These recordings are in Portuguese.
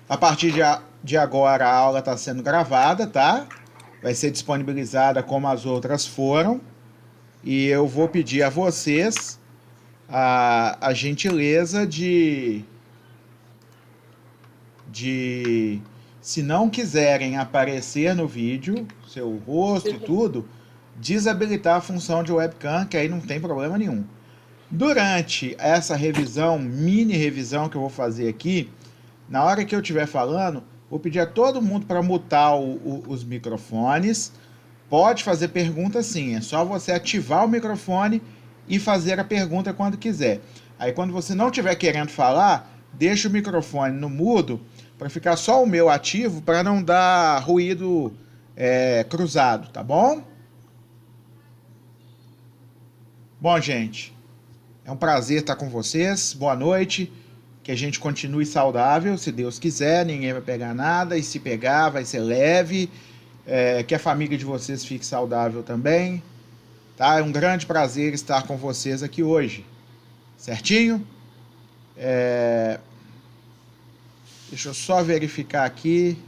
A partir de agora, a aula está sendo gravada, tá? Vai ser disponibilizada como as outras foram. E eu vou pedir a vocês a gentileza de, se não quiserem aparecer no vídeo, seu rosto e tudo, desabilitar a função de webcam, que aí não tem problema nenhum. Durante essa revisão, mini revisão que eu vou fazer aqui, na hora que eu estiver falando, vou pedir a todo mundo para mutar os microfones. Pode fazer pergunta sim, é só você ativar o microfone e fazer a pergunta quando quiser. Aí quando você não estiver querendo falar, deixa o microfone no mudo para ficar só o meu ativo, para não dar ruído cruzado, tá bom? Bom, gente, é um prazer estar com vocês. Boa noite. Que a gente continue saudável, se Deus quiser, ninguém vai pegar nada, e se pegar vai ser leve, que a família de vocês fique saudável também, tá? É um grande prazer estar com vocês aqui hoje, certinho? Deixa eu só verificar aqui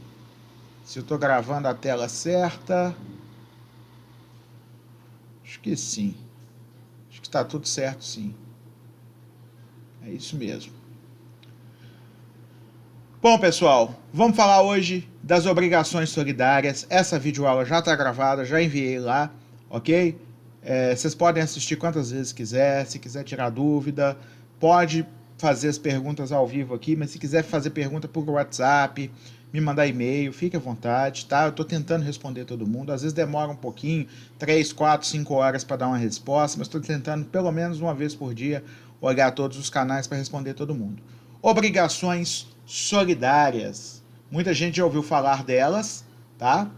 se eu estou gravando a tela certa. Acho que sim, acho que está tudo certo sim, é isso mesmo. Bom, pessoal, vamos falar hoje das obrigações solidárias. Essa videoaula já está gravada, já enviei lá, ok? Vocês podem assistir quantas vezes quiser. Se quiser tirar dúvida, pode fazer as perguntas ao vivo aqui, mas se quiser fazer pergunta por WhatsApp, me mandar e-mail, fique à vontade, tá? Eu estou tentando responder todo mundo. Às vezes demora um pouquinho, 3, 4, 5 horas para dar uma resposta, mas estou tentando pelo menos uma vez por dia olhar todos os canais para responder todo mundo. Obrigações solidárias. Muita gente já ouviu falar delas, tá?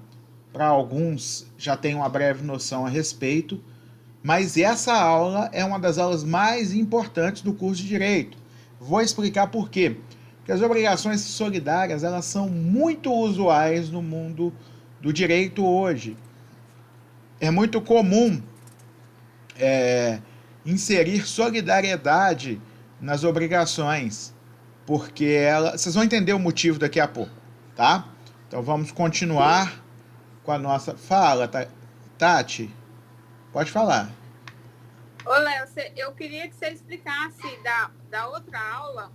Para alguns já tem uma breve noção a respeito, mas essa aula é uma das aulas mais importantes do curso de Direito. Vou explicar por quê. Porque as obrigações solidárias, elas são muito usuais no mundo do direito hoje. É muito comum inserir solidariedade nas obrigações, porque vocês vão entender o motivo daqui a pouco, tá? Então vamos continuar com a nossa... Fala, Tati, pode falar. Ô, Léo, eu queria que você explicasse da outra aula,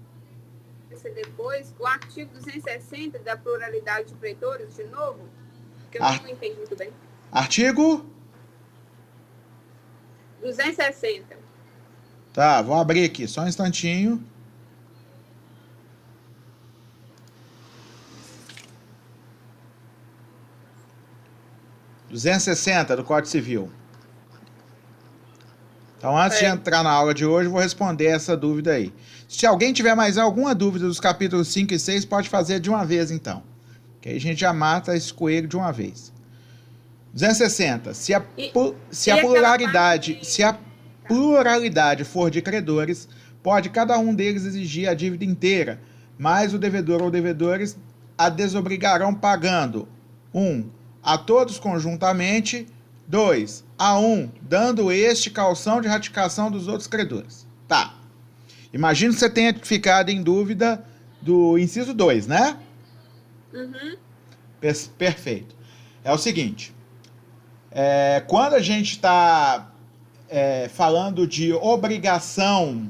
depois, o artigo 260 da pluralidade de pretores, de novo, que eu não entendi muito bem. Artigo? 260. Tá, vou abrir aqui, só um instantinho. (260) do Código Civil. Então, antes de entrar na aula de hoje, eu vou responder essa dúvida aí. Se alguém tiver mais alguma dúvida dos capítulos 5 e 6, pode fazer de uma vez, então. Que aí a gente já mata esse coelho de uma vez. 260. Se a pluralidade for de credores, pode cada um deles exigir a dívida inteira, mas o devedor ou devedores a desobrigarão pagando 1. A todos conjuntamente, 2. A um, dando este calção de ratificação dos outros credores. Tá. Imagino que você tenha ficado em dúvida do inciso 2, né? Uhum. Perfeito. É o seguinte. Quando a gente está falando de obrigação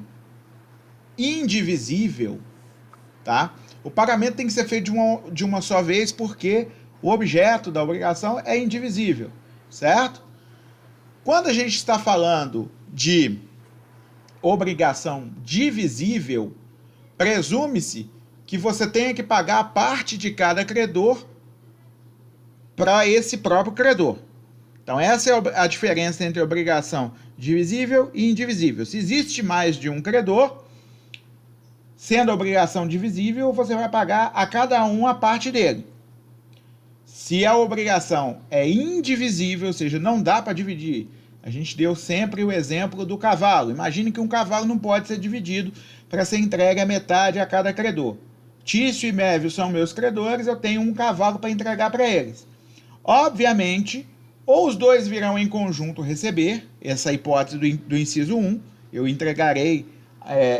indivisível, tá? O pagamento tem que ser feito de uma só vez, porque o objeto da obrigação é indivisível, certo? Quando a gente está falando de obrigação divisível, presume-se que você tenha que pagar a parte de cada credor para esse próprio credor. Então, essa é a diferença entre obrigação divisível e indivisível. Se existe mais de um credor, sendo a obrigação divisível, você vai pagar a cada um a parte dele. Se a obrigação é indivisível, ou seja, não dá para dividir, a gente deu sempre o exemplo do cavalo. Imagine que um cavalo não pode ser dividido para ser entregue a metade a cada credor. Tício e Mévio são meus credores, eu tenho um cavalo para entregar para eles. Obviamente, ou os dois virão em conjunto receber, essa hipótese do inciso 1, eu entregarei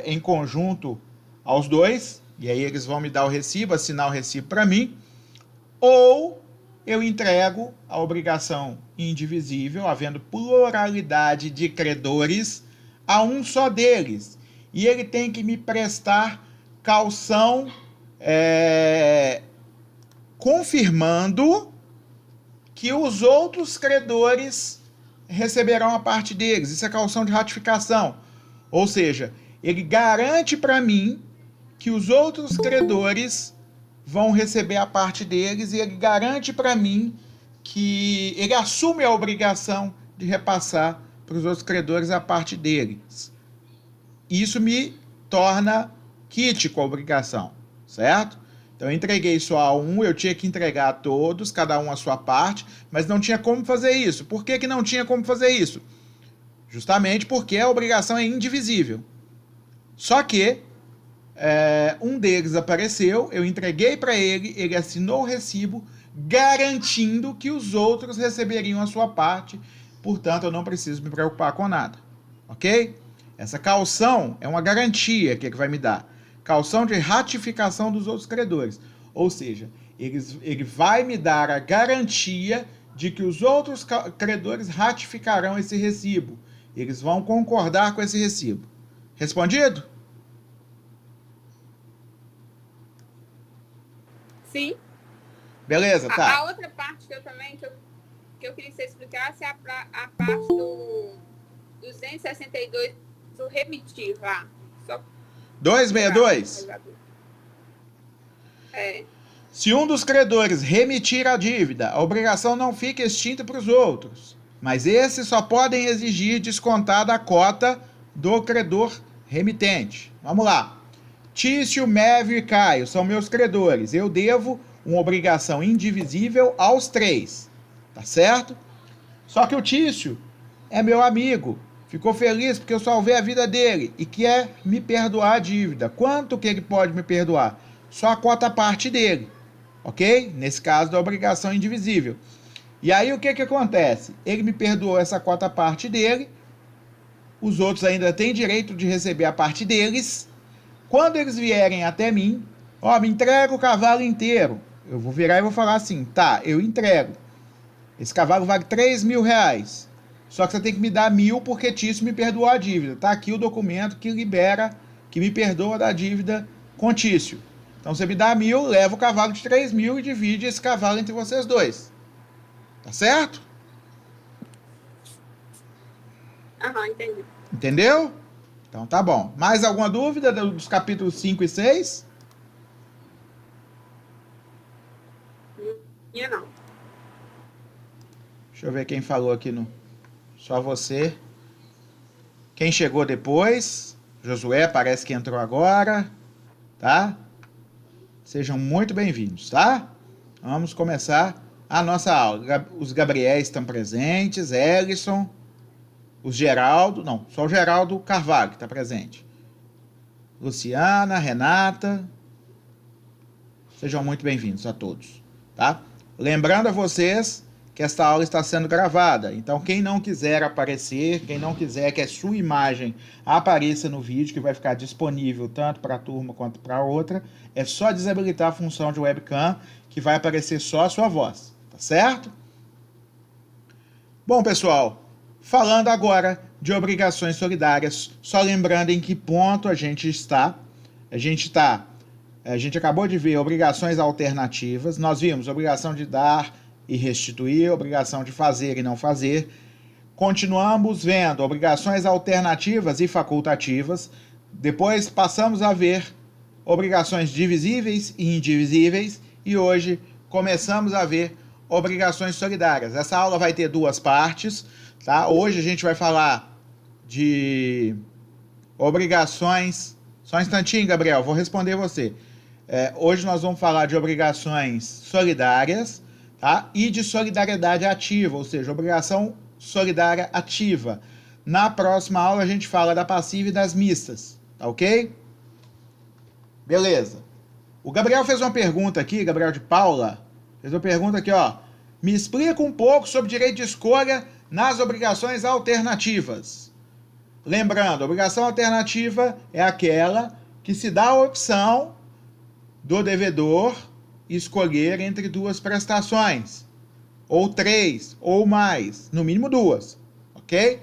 em conjunto aos dois, e aí eles vão me dar o recibo, assinar o recibo para mim, ou eu entrego a obrigação indivisível, havendo pluralidade de credores, a um só deles. E ele tem que me prestar caução confirmando que os outros credores receberão a parte deles. Isso é caução de ratificação. Ou seja, ele garante para mim que os outros credores vão receber a parte deles e ele garante para mim que ele assume a obrigação de repassar para os outros credores a parte deles. Isso me torna quite com a obrigação, certo? Então eu entreguei só a um, eu tinha que entregar a todos, cada um a sua parte, mas não tinha como fazer isso. Por que não tinha como fazer isso? Justamente porque a obrigação é indivisível. Só que um deles apareceu, eu entreguei para ele, ele assinou o recibo, garantindo que os outros receberiam a sua parte, portanto eu não preciso me preocupar com nada, ok? Essa caução é uma garantia que ele vai me dar, caução de ratificação dos outros credores, ou seja, ele vai me dar a garantia de que os outros credores ratificarão esse recibo, eles vão concordar com esse recibo. Respondido? Sim. Beleza, tá. A outra parte que eu queria que você explicasse é a parte do 262 do remitir lá. 262? É. Se um dos credores remitir a dívida, a obrigação não fica extinta para os outros, mas esses só podem exigir descontada a cota do credor remitente. Vamos lá. Tício, Mévio e Caio são meus credores. Eu devo uma obrigação indivisível aos três, tá certo? Só que o Tício é meu amigo, ficou feliz porque eu salvei a vida dele e quer me perdoar a dívida. Quanto que ele pode me perdoar? Só a cota parte dele, ok? Nesse caso da obrigação indivisível. E aí o que acontece? Ele me perdoou essa cota parte dele, os outros ainda têm direito de receber a parte deles. Quando eles vierem até mim, me entrega o cavalo inteiro. Eu vou virar e vou falar assim, tá, eu entrego. Esse cavalo vale 3 mil reais. Só que você tem que me dar 1.000 porque Tício me perdoou a dívida. Tá aqui o documento que libera, que me perdoa da dívida com Tício. Então você me dá 1.000, leva o cavalo de 3 mil e divide esse cavalo entre vocês dois. Tá certo? Aham, entendi. Entendeu? Então tá bom. Mais alguma dúvida dos capítulos 5 e 6? Minha não. Deixa eu ver quem falou aqui no... Só você. Quem chegou depois? Josué, parece que entrou agora. Tá? Sejam muito bem-vindos, tá? Vamos começar a nossa aula. Os Gabriéis estão presentes, Ellison, os Geraldo, não, só o Geraldo Carvalho que está presente. Luciana, Renata. Sejam muito bem-vindos a todos, tá? Lembrando a vocês que esta aula está sendo gravada, então quem não quiser aparecer, quem não quiser que a sua imagem apareça no vídeo, que vai ficar disponível tanto para a turma quanto para a outra, é só desabilitar a função de webcam, que vai aparecer só a sua voz, tá certo? Bom, pessoal, falando agora de obrigações solidárias, só lembrando em que ponto a gente está. A gente acabou de ver obrigações alternativas, nós vimos obrigação de dar e restituir, obrigação de fazer e não fazer. Continuamos vendo obrigações alternativas e facultativas. Depois passamos a ver obrigações divisíveis e indivisíveis. E hoje começamos a ver obrigações solidárias. Essa aula vai ter 2 partes, tá? Hoje a gente vai falar de obrigações... Só um instantinho, Gabriel, vou responder você. Hoje nós vamos falar de obrigações solidárias, tá? E de solidariedade ativa, ou seja, obrigação solidária ativa. Na próxima aula a gente fala da passiva e das mistas, tá ok? Beleza. O Gabriel fez uma pergunta aqui, Gabriel de Paula, fez uma pergunta aqui, ó. Me explica um pouco sobre direito de escolha nas obrigações alternativas. Lembrando, a obrigação alternativa é aquela que se dá a opção do devedor escolher entre duas prestações, ou 3, ou mais, no mínimo 2, ok?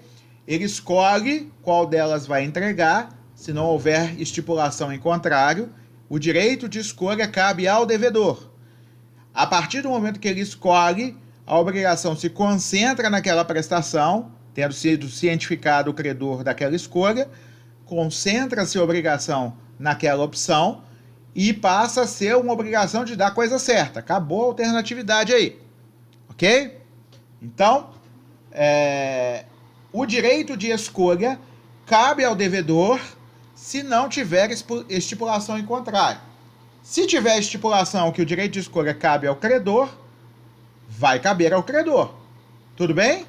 Ele escolhe qual delas vai entregar, se não houver estipulação em contrário, o direito de escolha cabe ao devedor. A partir do momento que ele escolhe, a obrigação se concentra naquela prestação, tendo sido cientificado o credor daquela escolha, concentra-se a obrigação naquela opção e passa a ser uma obrigação de dar a coisa certa. Acabou a alternatividade aí, ok? Então, o direito de escolha cabe ao devedor se não tiver estipulação em contrário. Se tiver estipulação que o direito de escolha cabe ao credor, vai caber ao credor. Tudo bem?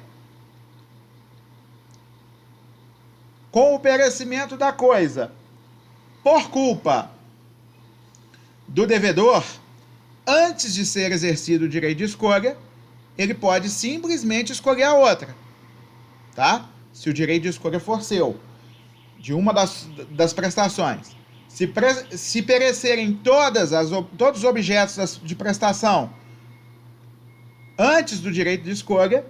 Com o perecimento da coisa por culpa do devedor, antes de ser exercido o direito de escolha, ele pode simplesmente escolher a outra, tá? Se o direito de escolha for seu, de uma das prestações. Se perecerem todos os objetos de prestação antes do direito de escolha,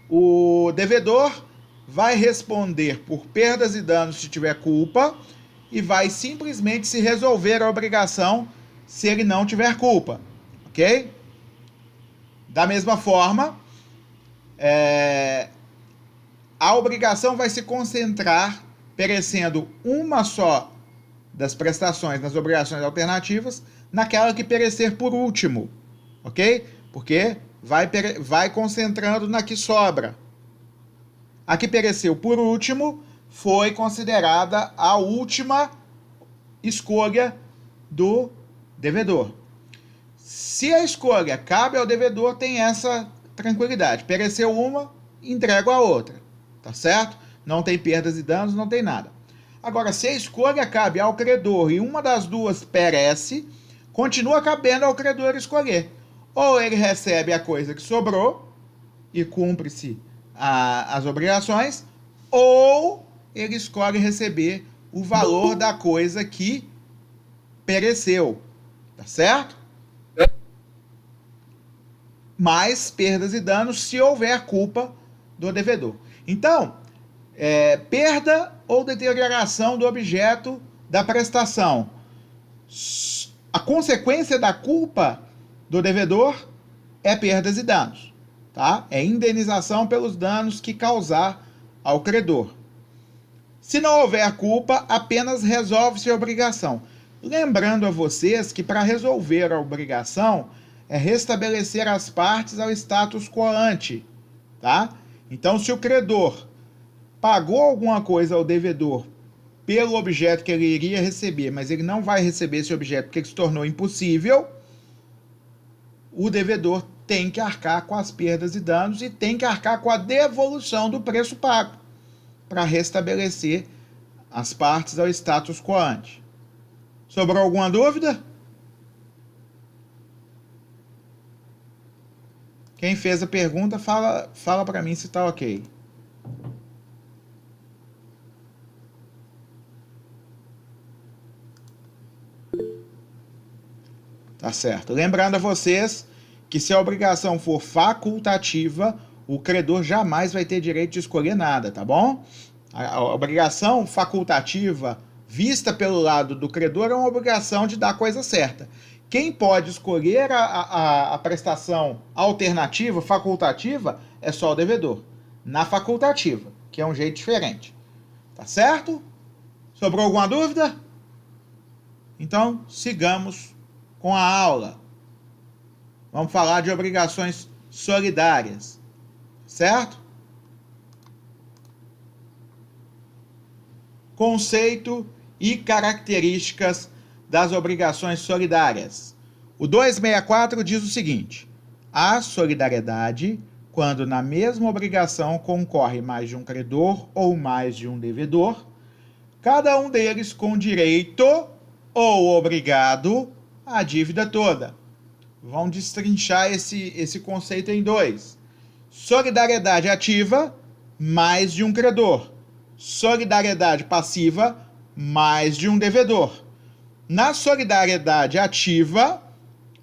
o devedor vai responder por perdas e danos se tiver culpa e vai simplesmente se resolver a obrigação se ele não tiver culpa, ok? Da mesma forma, a obrigação vai se concentrar, perecendo uma só das prestações nas obrigações alternativas, naquela que perecer por último, ok? Porque vai concentrando na que sobra. A que pereceu por último foi considerada a última escolha do devedor. Se a escolha cabe ao devedor, tem essa tranquilidade. Pereceu uma, entrego a outra, tá certo? Não tem perdas e danos, não tem nada. Agora, se a escolha cabe ao credor e uma das duas perece, continua cabendo ao credor escolher. Ou ele recebe a coisa que sobrou e cumpre-se as obrigações, ou ele escolhe receber o valor da coisa que pereceu, tá certo? Mais perdas e danos se houver culpa do devedor. Então, perda ou deterioração do objeto da prestação. A consequência da culpa do devedor é perdas e danos, tá? É indenização pelos danos que causar ao credor. Se não houver culpa, apenas resolve-se a obrigação. Lembrando a vocês que para resolver a obrigação é restabelecer as partes ao status quo ante, tá? Então, se o credor pagou alguma coisa ao devedor pelo objeto que ele iria receber, mas ele não vai receber esse objeto porque ele se tornou impossível, o devedor tem que arcar com as perdas e danos e tem que arcar com a devolução do preço pago para restabelecer as partes ao status quo ante. Sobrou alguma dúvida? Quem fez a pergunta, fala para mim se está ok. Tá certo. Lembrando a vocês que se a obrigação for facultativa, o credor jamais vai ter direito de escolher nada, tá bom? A obrigação facultativa, vista pelo lado do credor, é uma obrigação de dar a coisa certa. Quem pode escolher a prestação alternativa, facultativa, é só o devedor. Na facultativa, que é um jeito diferente. Tá certo? Sobrou alguma dúvida? Então, sigamos com a aula. Vamos falar de obrigações solidárias. Certo? Conceito e características das obrigações solidárias. O 264 diz o seguinte: há solidariedade quando na mesma obrigação concorre mais de um credor ou mais de um devedor, cada um deles com direito ou obrigado à dívida toda. Vamos destrinchar esse conceito em dois. Solidariedade ativa, mais de um credor. Solidariedade passiva, mais de um devedor. Na solidariedade ativa,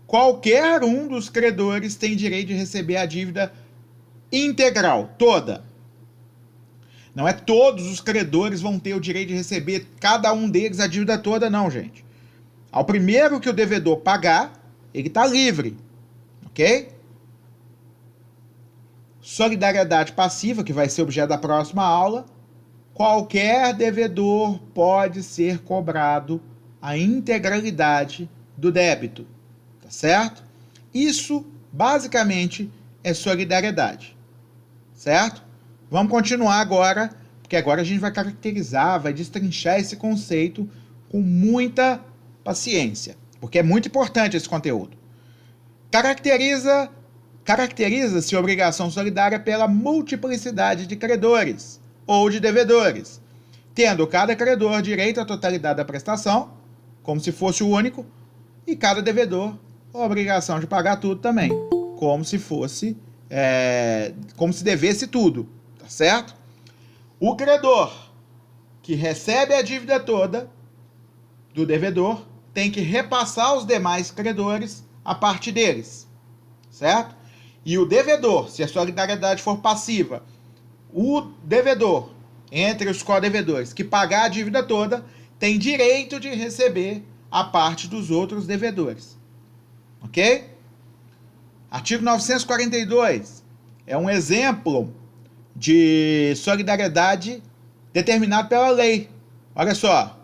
qualquer um dos credores tem direito de receber a dívida integral, toda. Não é todos os credores vão ter o direito de receber, cada um deles, a dívida toda, não, gente. Ao primeiro que o devedor pagar, ele está livre, ok? Solidariedade passiva, que vai ser objeto da próxima aula, qualquer devedor pode ser cobrado a integralidade do débito, tá certo? Isso, basicamente, é solidariedade, certo? Vamos continuar agora, porque agora a gente vai caracterizar, vai destrinchar esse conceito com muita paciência, porque é muito importante esse conteúdo. Caracteriza-se a obrigação solidária pela multiplicidade de credores ou de devedores, tendo cada credor direito à totalidade da prestação, como se fosse o único, e cada devedor a obrigação de pagar tudo também, como se devesse tudo, tá certo? O credor que recebe a dívida toda do devedor tem que repassar aos demais credores a parte deles, certo? E o devedor, se a solidariedade for passiva, o devedor, entre os co-devedores, que pagar a dívida toda, tem direito de receber a parte dos outros devedores. Ok? Artigo 942 é um exemplo de solidariedade determinado pela lei. Olha só.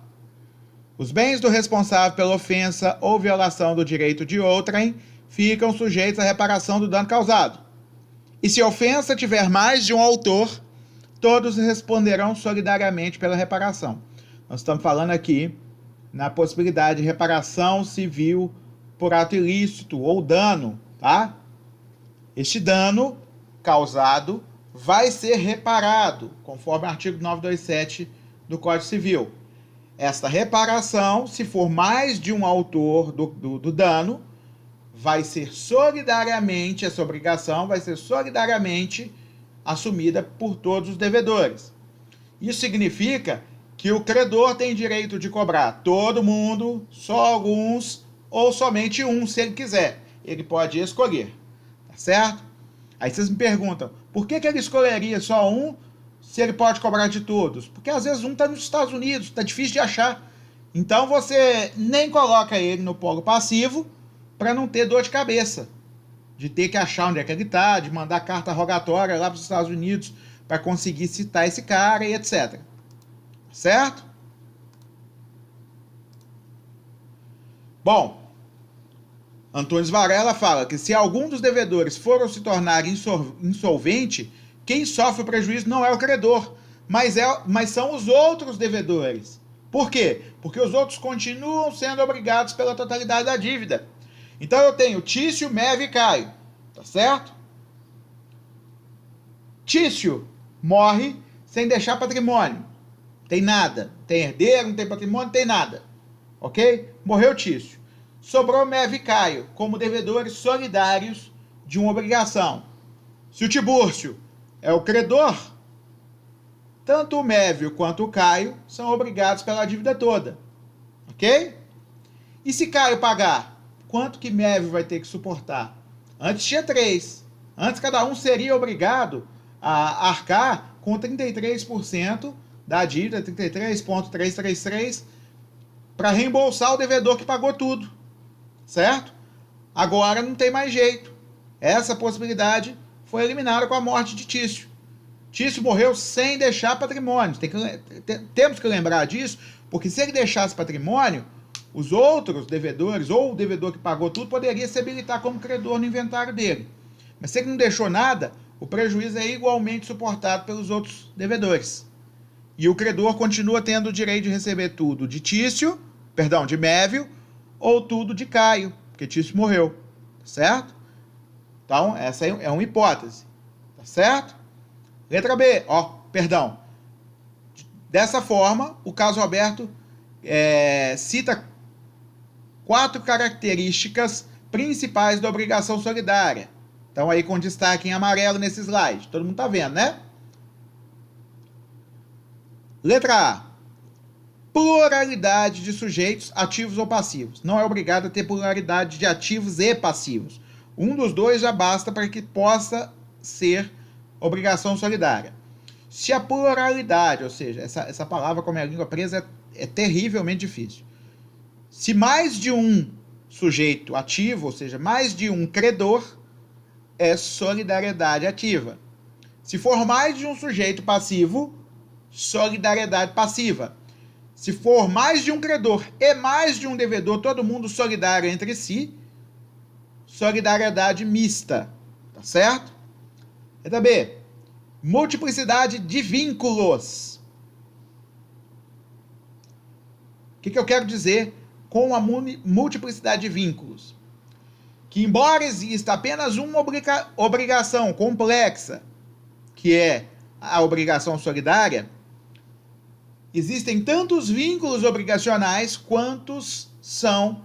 Os bens do responsável pela ofensa ou violação do direito de outrem ficam sujeitos à reparação do dano causado. E se a ofensa tiver mais de um autor, todos responderão solidariamente pela reparação. Nós estamos falando aqui na possibilidade de reparação civil por ato ilícito ou dano, tá? Este dano causado vai ser reparado, conforme o artigo 927 do Código Civil. Esta reparação, se for mais de um autor do dano, vai ser solidariamente, essa obrigação vai ser solidariamente assumida por todos os devedores. Isso significa que o credor tem direito de cobrar todo mundo, só alguns ou somente um, se ele quiser. Ele pode escolher, tá certo? Aí vocês me perguntam, por que ele escolheria só um se ele pode cobrar de todos? Porque às vezes um está nos Estados Unidos, está difícil de achar. Então você nem coloca ele no polo passivo para não ter dor de cabeça, de ter que achar onde é que ele está, de mandar carta rogatória lá para os Estados Unidos para conseguir citar esse cara e etc. Certo? Bom, Antônio Varela fala que se algum dos devedores for se tornar insolvente, quem sofre o prejuízo não é o credor, mas são os outros devedores. Por quê? Porque os outros continuam sendo obrigados pela totalidade da dívida. Então eu tenho Tício, Meve e Caio, tá certo? Tício morre sem deixar patrimônio. Tem nada. Tem herdeiro, não tem patrimônio, não tem nada. Ok? Morreu Tício. Sobrou Meve e Caio como devedores solidários de uma obrigação. Se o Tibúrcio é o credor, tanto o Mévio quanto o Caio são obrigados pela dívida toda. Ok? E se Caio pagar, quanto que Mévio vai ter que suportar? Antes tinha 3. Antes cada um seria obrigado a arcar com 33% da dívida, 33,333, para reembolsar o devedor que pagou tudo. Certo? Agora não tem mais jeito. Essa possibilidade foi eliminada com a morte de Tício. Tício morreu sem deixar patrimônio. Temos que lembrar disso, porque se ele deixasse patrimônio, os outros devedores, ou o devedor que pagou tudo, poderia se habilitar como credor no inventário dele. Mas se ele não deixou nada, o prejuízo é igualmente suportado pelos outros devedores. E o credor continua tendo o direito de receber tudo de Mévio, ou tudo de Caio, porque Tício morreu. Certo? Então, essa é uma hipótese. Tá certo? Letra B. Dessa forma, o caso Roberto cita 4 características principais da obrigação solidária. Então, aí com destaque em amarelo nesse slide. Todo mundo está vendo, né? Letra A. pluralidade de sujeitos ativos ou passivos. Não é obrigado a ter pluralidade de ativos e passivos. Um dos dois já basta para que possa ser obrigação solidária. Se a pluralidade, ou seja, essa palavra com a minha língua presa é terrivelmente difícil. Se mais de um sujeito ativo, ou seja, mais de um credor, é solidariedade ativa. Se for mais de um sujeito passivo, solidariedade passiva. Se for mais de um credor e mais de um devedor, todo mundo solidário entre si, solidariedade mista. Tá certo? Letra B. Multiplicidade de vínculos. O que eu quero dizer com a multiplicidade de vínculos? Que embora exista apenas uma obrigação complexa, que é a obrigação solidária, existem tantos vínculos obrigacionais quantos são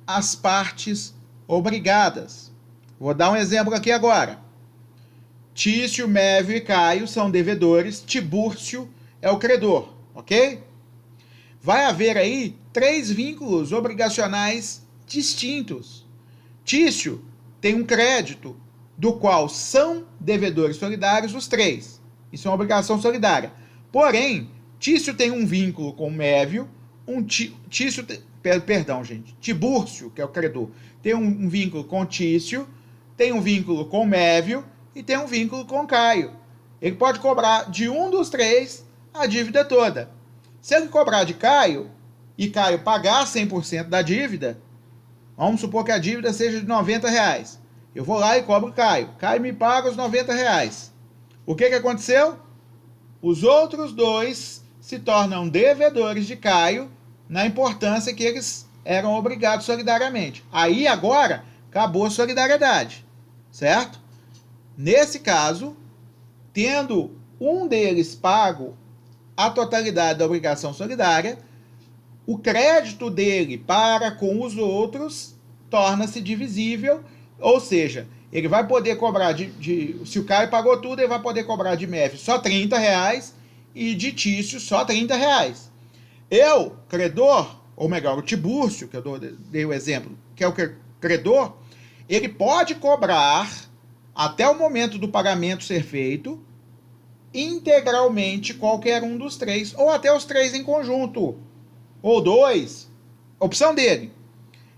as partes obrigadas. Vou dar um exemplo aqui agora. Tício, Mévio e Caio são devedores, Tibúrcio é o credor, ok? Vai haver aí 3 vínculos obrigacionais distintos. Tício tem um crédito do qual são devedores solidários os 3. Isso é uma obrigação solidária. Porém, Tício tem um vínculo com Mévio, Tibúrcio, que é o credor, tem um vínculo com Tício, tem um vínculo com Mévio e tem um vínculo com Caio. Ele pode cobrar de um dos 3 a dívida toda. Se ele cobrar de Caio e Caio pagar 100% da dívida, vamos supor que a dívida seja de R$90. Eu vou lá e cobro Caio. Caio me paga os R$90. O que aconteceu? Os outros 2 se tornam devedores de Caio na importância que eles eram obrigados solidariamente. Aí agora acabou a solidariedade, certo? Nesse caso, tendo um deles pago a totalidade da obrigação solidária, o crédito dele para com os outros torna-se divisível, ou seja, ele vai poder cobrar se o Caio pagou tudo, ele vai poder cobrar de Mévio só R$30 e de Tício só R$30. Eu, credor, ou melhor, o Tibúrcio, que eu dei o exemplo, que é o credor, ele pode cobrar até o momento do pagamento ser feito, integralmente qualquer um dos 3, ou até os 3 em conjunto, ou 2, opção dele.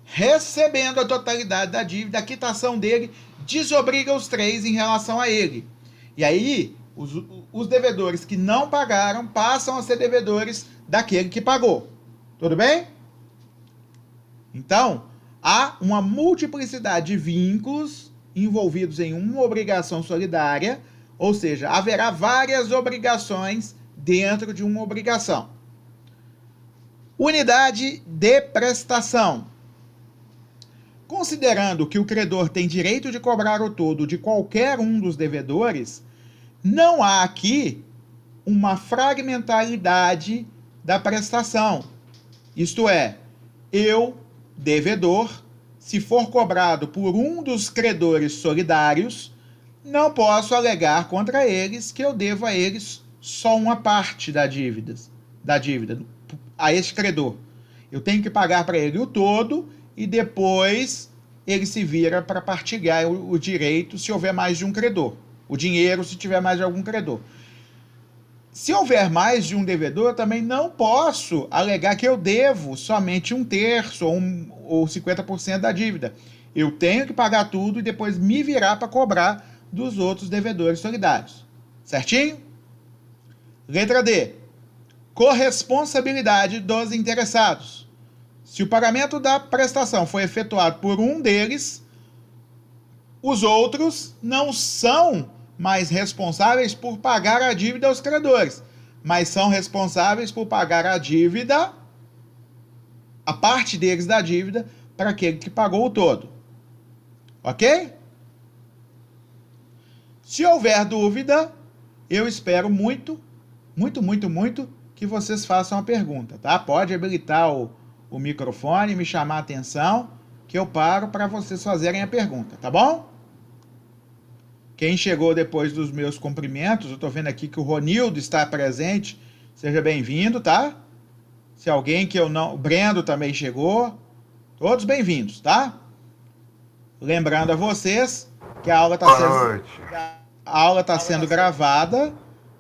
Recebendo a totalidade da dívida, a quitação dele desobriga os 3 em relação a ele. E aí, os devedores que não pagaram passam a ser devedores daquele que pagou. Tudo bem? Então, há uma multiplicidade de vínculos envolvidos em uma obrigação solidária, ou seja, haverá várias obrigações dentro de uma obrigação. Unidade de prestação. Considerando que o credor tem direito de cobrar o todo de qualquer um dos devedores, não há aqui uma fragmentaridade da prestação. Isto é, eu, devedor, se for cobrado por um dos credores solidários, não posso alegar contra eles que eu devo a eles só uma parte da dívida a este credor. Eu tenho que pagar para ele o todo e depois ele se vira para partilhar o direito se houver mais de um credor. O dinheiro se tiver mais de algum credor. Se houver mais de um devedor, eu também não posso alegar que eu devo somente 1/3 ou 50% da dívida. Eu tenho que pagar tudo e depois me virar para cobrar dos outros devedores solidários. Certinho? Letra D. Corresponsabilidade dos interessados. Se o pagamento da prestação foi efetuado por um deles, os outros não são mais responsáveis por pagar a dívida aos credores, mas são responsáveis por pagar a dívida, a parte deles da dívida, para aquele que pagou o todo. Ok? Se houver dúvida, eu espero muito que vocês façam a pergunta, tá? Pode habilitar o microfone, me chamar a atenção, que eu paro para vocês fazerem a pergunta, tá bom? Quem chegou depois dos meus cumprimentos, eu estou vendo aqui que o Ronildo está presente, seja bem-vindo, tá? Se alguém que eu não... O Brendo também chegou. Todos bem-vindos, tá? Lembrando a vocês que a aula está sendo gravada,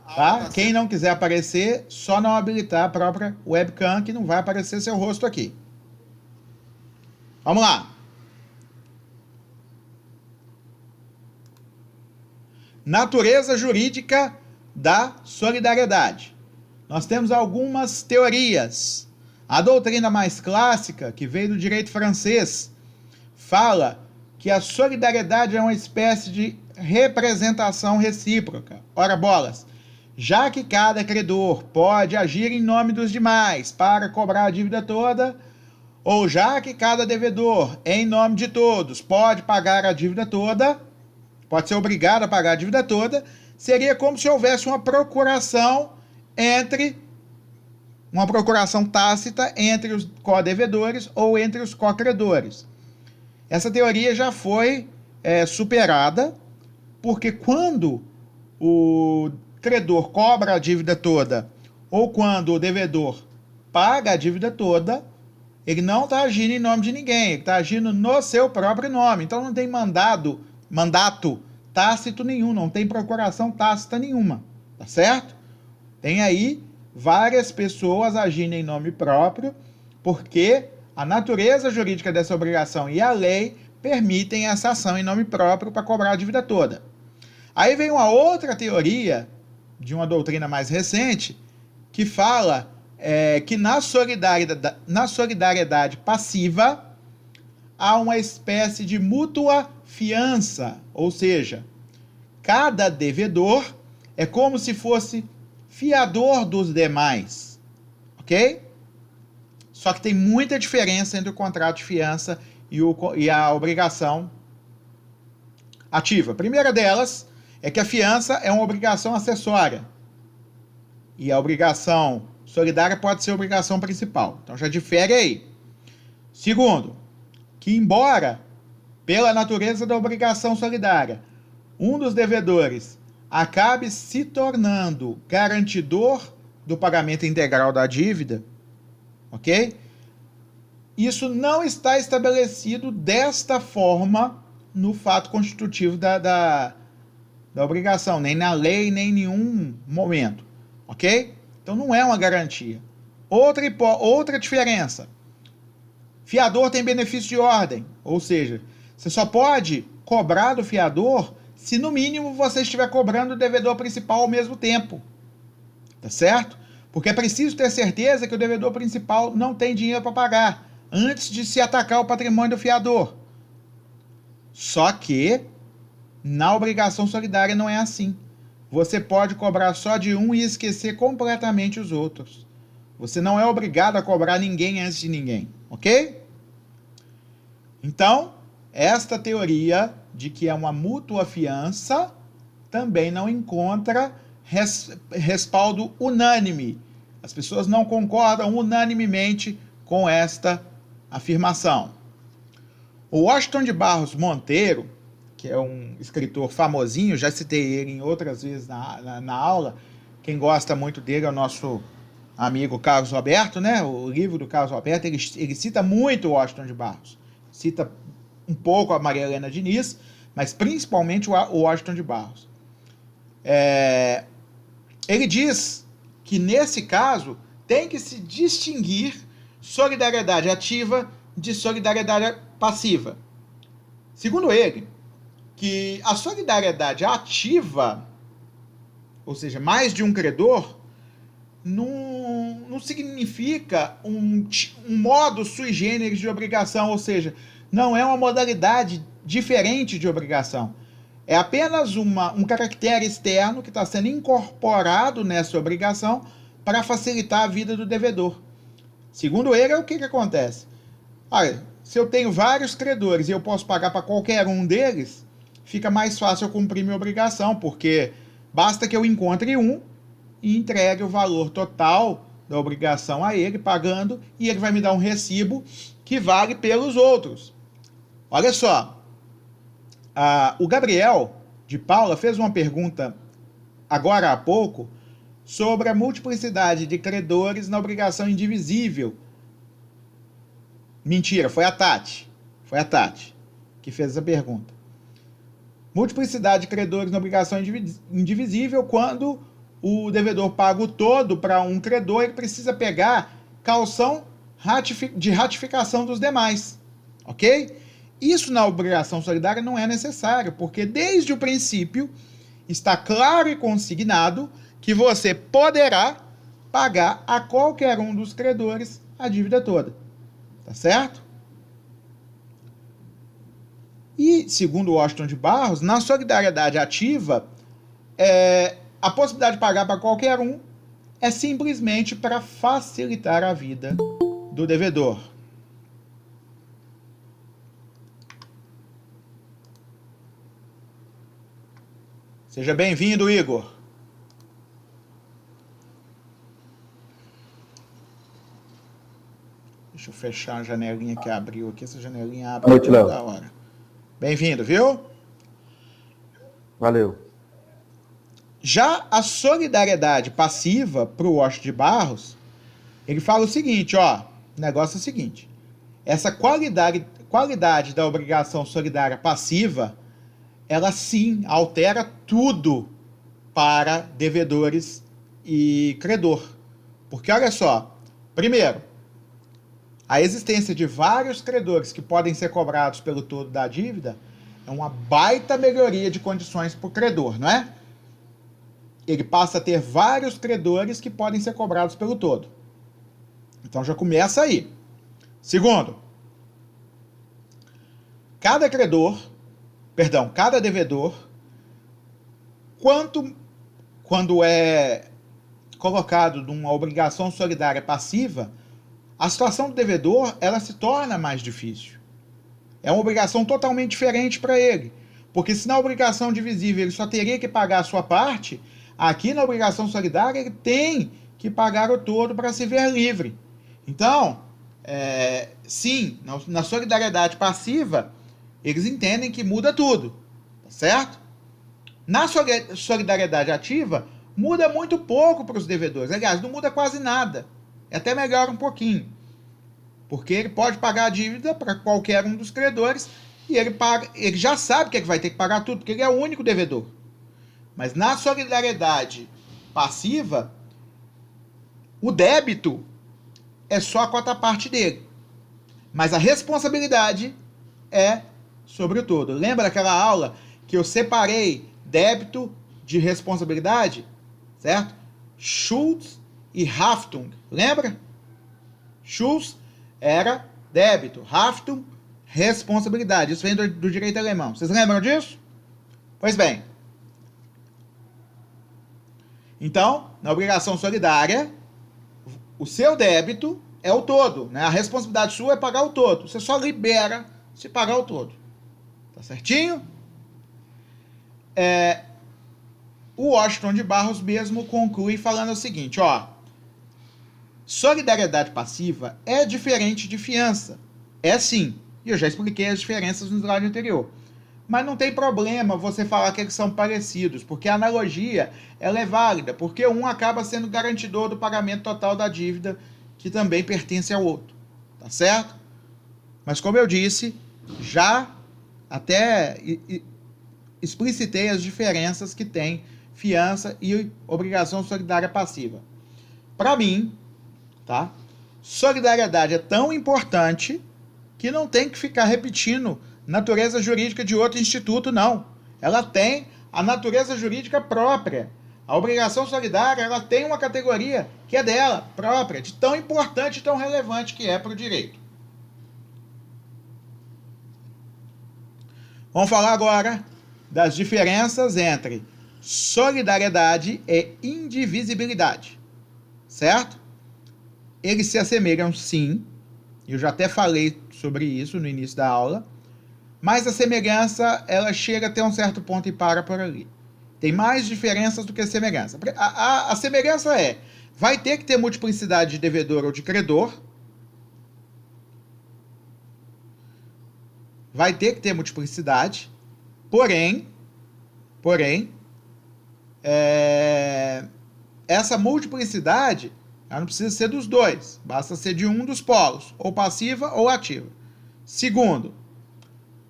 tá? Quem não quiser aparecer, só não habilitar a própria webcam, que não vai aparecer seu rosto aqui. Vamos lá. Natureza jurídica da solidariedade. Nós temos algumas teorias. A doutrina mais clássica, que veio do direito francês, fala que a solidariedade é uma espécie de representação recíproca. Ora bolas, já que cada credor pode agir em nome dos demais para cobrar a dívida toda, ou já que cada devedor, em nome de todos, pode pagar a dívida toda, pode ser obrigado a pagar a dívida toda, seria como se houvesse uma procuração tácita entre os co-devedores ou entre os co-credores. Essa teoria já foi superada, porque quando o credor cobra a dívida toda ou quando o devedor paga a dívida toda, ele não está agindo em nome de ninguém, ele está agindo no seu próprio nome. Então não tem mandato tácito nenhum, não tem procuração tácita nenhuma, tá certo? Tem aí várias pessoas agindo em nome próprio, porque a natureza jurídica dessa obrigação e a lei permitem essa ação em nome próprio para cobrar a dívida toda. Aí vem uma outra teoria, de uma doutrina mais recente, que fala que na solidariedade passiva há uma espécie de mútua fiança, ou seja, cada devedor é como se fosse fiador dos demais, ok? Só que tem muita diferença entre o contrato de fiança e a obrigação ativa. A primeira delas é que a fiança é uma obrigação acessória e a obrigação solidária pode ser a obrigação principal. Então já difere aí. Segundo, que embora, pela natureza da obrigação solidária, um dos devedores acabe se tornando garantidor do pagamento integral da dívida, ok? Isso não está estabelecido desta forma no fato constitutivo da obrigação, nem na lei, nem em nenhum momento, ok? Então não é uma garantia. Outra diferença. Fiador tem benefício de ordem, ou seja, você só pode cobrar do fiador se no mínimo você estiver cobrando o devedor principal ao mesmo tempo, tá certo? Porque é preciso ter certeza que o devedor principal não tem dinheiro para pagar antes de se atacar o patrimônio do fiador. Só que na obrigação solidária não é assim. Você pode cobrar só de um e esquecer completamente os outros. Você não é obrigado a cobrar ninguém antes de ninguém, ok? Então, esta teoria de que é uma mútua fiança também não encontra respaldo unânime. As pessoas não concordam unanimemente com esta afirmação. O Washington de Barros Monteiro, que é um escritor famosinho, já citei ele em outras vezes na aula, quem gosta muito dele é o nosso amigo Carlos Roberto, né? O livro do Carlos Roberto, ele cita muito o Washington de Barros, cita um pouco a Maria Helena Diniz, mas principalmente o Washington de Barros. Ele diz que nesse caso tem que se distinguir solidariedade ativa de solidariedade passiva. Segundo ele, que a solidariedade ativa, ou seja, mais de um credor, não significa um modo sui generis de obrigação, ou seja, não é uma modalidade diferente de obrigação. É apenas um caractere externo que está sendo incorporado nessa obrigação para facilitar a vida do devedor. Segundo ele, o que acontece? Olha, se eu tenho vários credores e eu posso pagar para qualquer um deles, fica mais fácil eu cumprir minha obrigação, porque basta que eu encontre um e entregue o valor total da obrigação a ele, pagando, e ele vai me dar um recibo que vale pelos outros. Olha só, o Gabriel de Paula fez uma pergunta agora há pouco sobre a multiplicidade de credores na obrigação indivisível. Mentira, foi a Tati. Foi a Tati que fez essa pergunta. Multiplicidade de credores na obrigação indivisível, quando o devedor paga o todo para um credor, ele precisa pegar caução de ratificação dos demais. Ok? Isso na obrigação solidária não é necessário, porque desde o princípio está claro e consignado que você poderá pagar a qualquer um dos credores a dívida toda. Tá certo? E, segundo Washington de Barros, na solidariedade ativa, a possibilidade de pagar para qualquer um é simplesmente para facilitar a vida do devedor. Seja bem-vindo, Igor. Deixa eu fechar a janelinha que abriu aqui. Essa janelinha abre toda hora. Bem-vindo, viu? Valeu. Já a solidariedade passiva para o Washington de Barros, ele fala o seguinte, ó, o negócio é o seguinte, essa qualidade da obrigação solidária passiva, ela sim altera tudo para devedores e credor. Porque olha só, primeiro, a existência de vários credores que podem ser cobrados pelo todo da dívida é uma baita melhoria de condições para o credor, não é? Ele passa a ter vários credores que podem ser cobrados pelo todo. Então já começa aí. Segundo, cada devedor, quando é colocado numa obrigação solidária passiva, a situação do devedor, ela se torna mais difícil. É uma obrigação totalmente diferente para ele. Porque se na obrigação divisível ele só teria que pagar a sua parte, aqui na obrigação solidária ele tem que pagar o todo para se ver livre. Então, sim, na solidariedade passiva, eles entendem que muda tudo, tá certo? Na solidariedade ativa, muda muito pouco para os devedores. Aliás, não muda quase nada. Até melhora um pouquinho. Porque ele pode pagar a dívida para qualquer um dos credores e ele já sabe que ele vai ter que pagar tudo, porque ele é o único devedor. Mas na solidariedade passiva, o débito é só a cota parte dele. Mas a responsabilidade é sobre o todo. Lembra daquela aula que eu separei débito de responsabilidade? Certo? Schuld e Haftung. Lembra? Schuld era débito. Haftung, responsabilidade. Isso vem do direito alemão. Vocês lembram disso? Pois bem. Então, na obrigação solidária, o seu débito é o todo, né? A responsabilidade sua é pagar o todo. Você só libera se pagar o todo. Tá certinho? O Washington de Barros mesmo conclui falando o seguinte, ó. Solidariedade passiva é diferente de fiança. É sim. E eu já expliquei as diferenças no slide anterior. Mas não tem problema você falar que eles são parecidos, porque a analogia ela é válida, porque um acaba sendo garantidor do pagamento total da dívida, que também pertence ao outro. Tá certo? Mas como eu disse, já até explicitei as diferenças que tem fiança e obrigação solidária passiva. Para mim, tá? Solidariedade é tão importante que não tem que ficar repetindo natureza jurídica de outro instituto, não. Ela tem a natureza jurídica própria. A obrigação solidária, ela tem uma categoria que é dela, própria, de tão importante e tão relevante que é para o direito. Vamos falar agora das diferenças entre solidariedade e indivisibilidade, certo? Eles se assemelham sim, eu já até falei sobre isso no início da aula, mas a semelhança, ela chega até um certo ponto e para por ali. Tem mais diferenças do que semelhança. A semelhança vai ter que ter multiplicidade de devedor ou de credor, vai ter que ter multiplicidade, porém, é essa multiplicidade, ela não precisa ser dos dois, basta ser de um dos polos, ou passiva ou ativa. Segundo,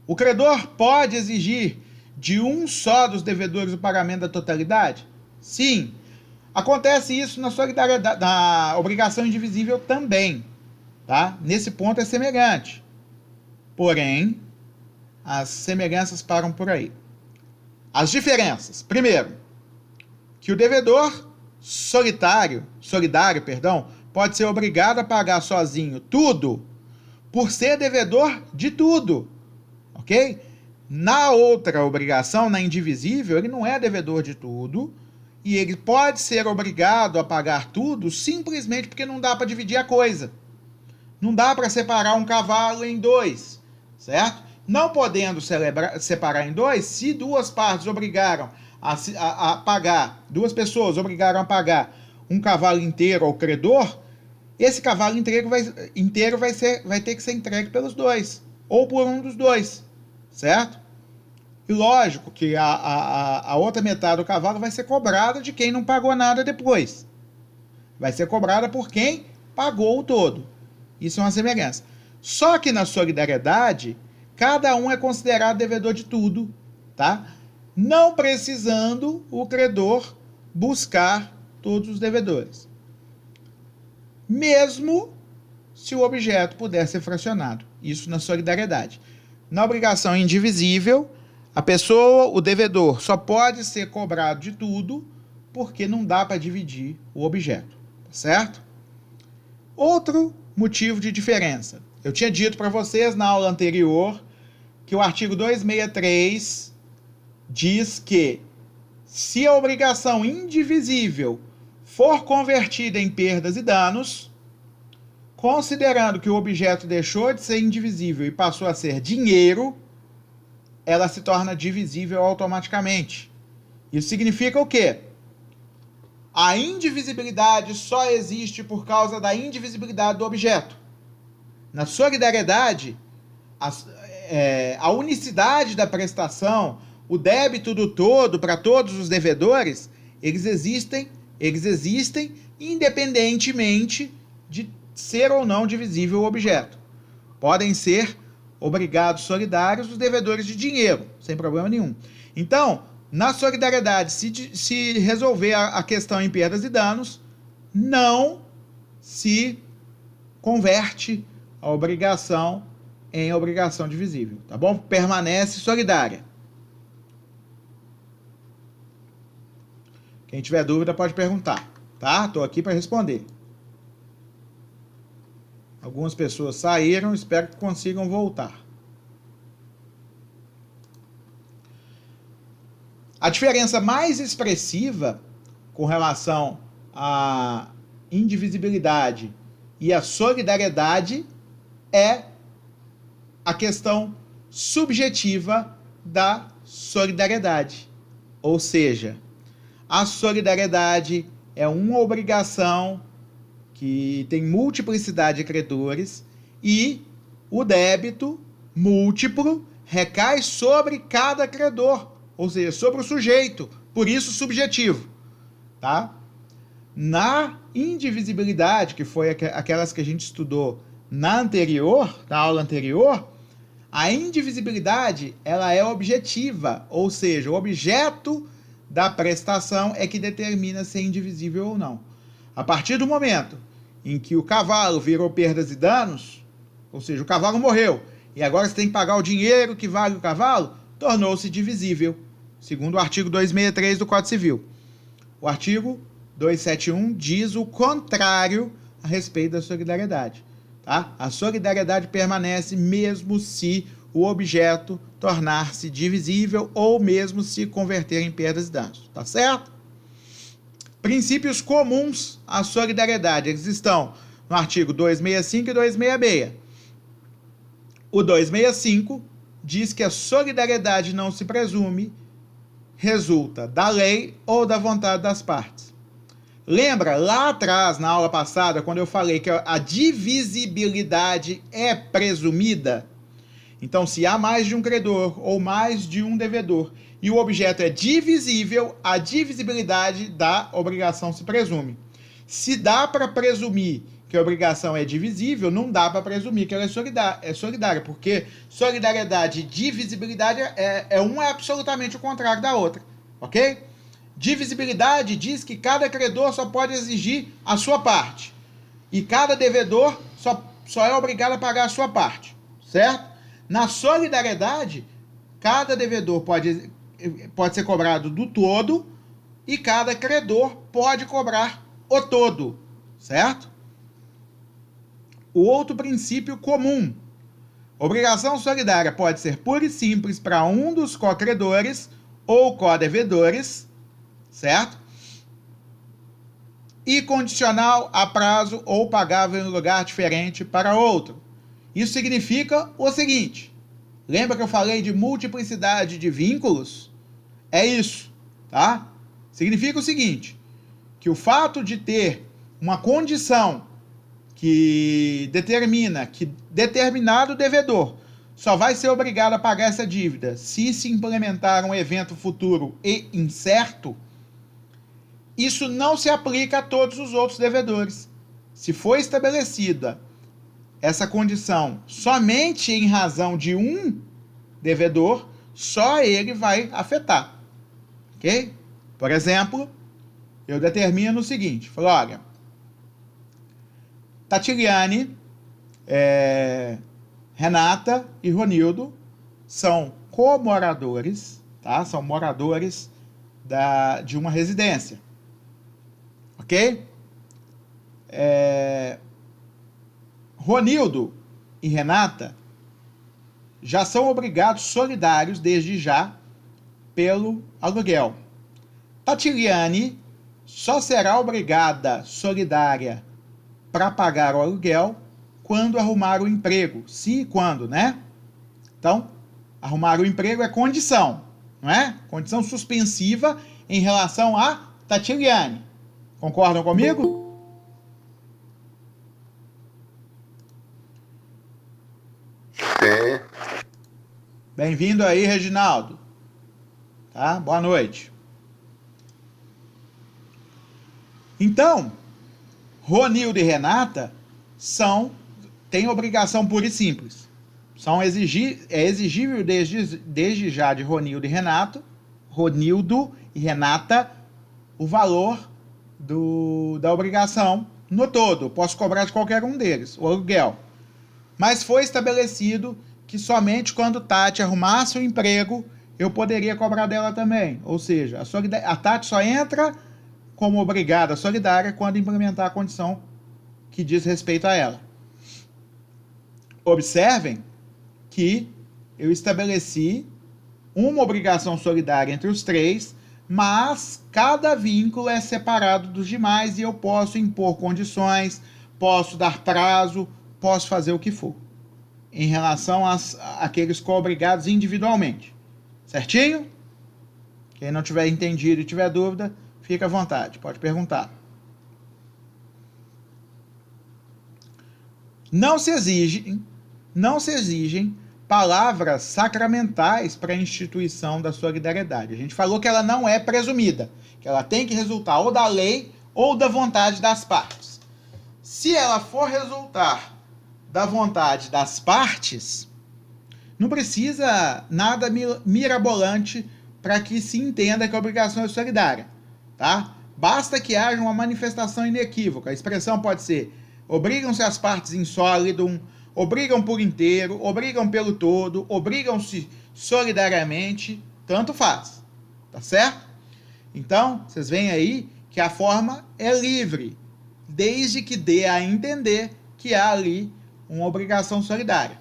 o credor pode exigir de um só dos devedores o pagamento da totalidade? Sim. Acontece isso na solidariedade, na obrigação indivisível também, tá? Nesse ponto é semelhante. Porém, as semelhanças param por aí. As diferenças. Primeiro, que o devedor solidário, pode ser obrigado a pagar sozinho tudo por ser devedor de tudo, ok? Na outra obrigação, na indivisível, ele não é devedor de tudo e ele pode ser obrigado a pagar tudo simplesmente porque não dá para dividir a coisa. Não dá para separar um cavalo em dois, certo? Não podendo separar em dois, se duas partes obrigaram a pagar, duas pessoas obrigaram a pagar um cavalo inteiro ao credor, esse cavalo inteiro vai ter que ser entregue pelos dois, ou por um dos dois, certo? E lógico que a outra metade do cavalo vai ser cobrada de quem não pagou nada depois. Vai ser cobrada por quem pagou o todo. Isso é uma semelhança. Só que na solidariedade, cada um é considerado devedor de tudo, tá? Não precisando o credor buscar todos os devedores. Mesmo se o objeto puder ser fracionado. Isso na solidariedade. Na obrigação indivisível, a pessoa, o devedor, só pode ser cobrado de tudo porque não dá para dividir o objeto, tá certo? Outro motivo de diferença. Eu tinha dito para vocês na aula anterior que o artigo 263 diz que se a obrigação indivisível for convertida em perdas e danos, considerando que o objeto deixou de ser indivisível e passou a ser dinheiro, ela se torna divisível automaticamente. Isso significa o quê? A indivisibilidade só existe por causa da indivisibilidade do objeto. Na solidariedade, a unicidade da prestação, o débito do todo para todos os devedores, eles existem independentemente de ser ou não divisível o objeto. Podem ser obrigados solidários os devedores de dinheiro, sem problema nenhum. Então, na solidariedade, se resolver a questão em perdas e danos, não se converte a obrigação em obrigação divisível, tá bom? Permanece solidária. Quem tiver dúvida pode perguntar, tá? Estou aqui para responder. Algumas pessoas saíram, espero que consigam voltar. A diferença mais expressiva com relação à indivisibilidade e à solidariedade é a questão subjetiva da solidariedade. Ou seja, a solidariedade é uma obrigação que tem multiplicidade de credores e o débito múltiplo recai sobre cada credor, ou seja, sobre o sujeito, por isso subjetivo, tá? Na indivisibilidade, que foi aquelas que a gente estudou na aula anterior, a indivisibilidade ela é objetiva, ou seja, o objeto da prestação é que determina se é indivisível ou não. A partir do momento em que o cavalo virou perdas e danos, ou seja, o cavalo morreu, e agora você tem que pagar o dinheiro que vale o cavalo, tornou-se divisível, segundo o artigo 263 do Código Civil. O artigo 271 diz o contrário a respeito da solidariedade. Tá? A solidariedade permanece mesmo se o objeto tornar-se divisível ou mesmo se converter em perdas e danos. Tá certo? Princípios comuns à solidariedade, eles estão no artigo 265 e 266. O 265 diz que a solidariedade não se presume, resulta da lei ou da vontade das partes. Lembra lá atrás, na aula passada, quando eu falei que a divisibilidade é presumida? Então, se há mais de um credor ou mais de um devedor e o objeto é divisível, a divisibilidade da obrigação se presume. Se dá para presumir que a obrigação é divisível, não dá para presumir que ela é solidária, porque solidariedade e divisibilidade uma é absolutamente o contrário da outra, ok? Divisibilidade diz que cada credor só pode exigir a sua parte e cada devedor só é obrigado a pagar a sua parte, certo? Na solidariedade, cada devedor pode ser cobrado do todo e cada credor pode cobrar o todo, certo? O outro princípio comum. Obrigação solidária pode ser pura e simples para um dos co-credores ou co-devedores, certo? E condicional a prazo ou pagável em lugar diferente para outro. Isso significa o seguinte: lembra que eu falei de multiplicidade de vínculos? É isso, tá? Significa o seguinte, que o fato de ter uma condição que determina que determinado devedor só vai ser obrigado a pagar essa dívida se se implementar um evento futuro e incerto, isso não se aplica a todos os outros devedores. Se for estabelecida essa condição somente em razão de um devedor, só ele vai afetar, ok? Por exemplo, eu determino o seguinte, falo, olha, Tatiliane, Renata e Ronildo são comoradores, tá? São moradores de uma residência, ok? Ronildo e Renata já são obrigados solidários desde já pelo aluguel. Tatiliane só será obrigada solidária para pagar o aluguel quando arrumar o emprego. Se e quando, né? Então, arrumar o emprego é condição, não é? Condição suspensiva em relação a Tatiliane. Concordam comigo? Sim. Bem-vindo aí, Reginaldo. Tá? Boa noite. Então, Ronildo e Renata têm obrigação pura e simples. É exigível desde já de Ronildo e Renata, o valor da obrigação no todo. Posso cobrar de qualquer um deles, o aluguel. Mas foi estabelecido que somente quando Tati arrumasse o emprego, eu poderia cobrar dela também. Ou seja, a Tati só entra como obrigada solidária quando implementar a condição que diz respeito a ela. Observem que eu estabeleci uma obrigação solidária entre os três, mas cada vínculo é separado dos demais e eu posso impor condições, posso dar prazo, posso fazer o que for, em relação àqueles co-obrigados individualmente. Certinho? Quem não tiver entendido e tiver dúvida, fica à vontade, pode perguntar. Não se exigem palavras sacramentais para a instituição da solidariedade. A gente falou que ela não é presumida, que ela tem que resultar ou da lei ou da vontade das partes. Se ela for resultar da vontade das partes, não precisa nada mirabolante para que se entenda que a obrigação é solidária, tá? Basta que haja uma manifestação inequívoca. A expressão pode ser: obrigam-se as partes in solidum, obrigam por inteiro, obrigam pelo todo, obrigam-se solidariamente, tanto faz, tá certo? Então, vocês veem aí que a forma é livre, desde que dê a entender que há ali uma obrigação solidária.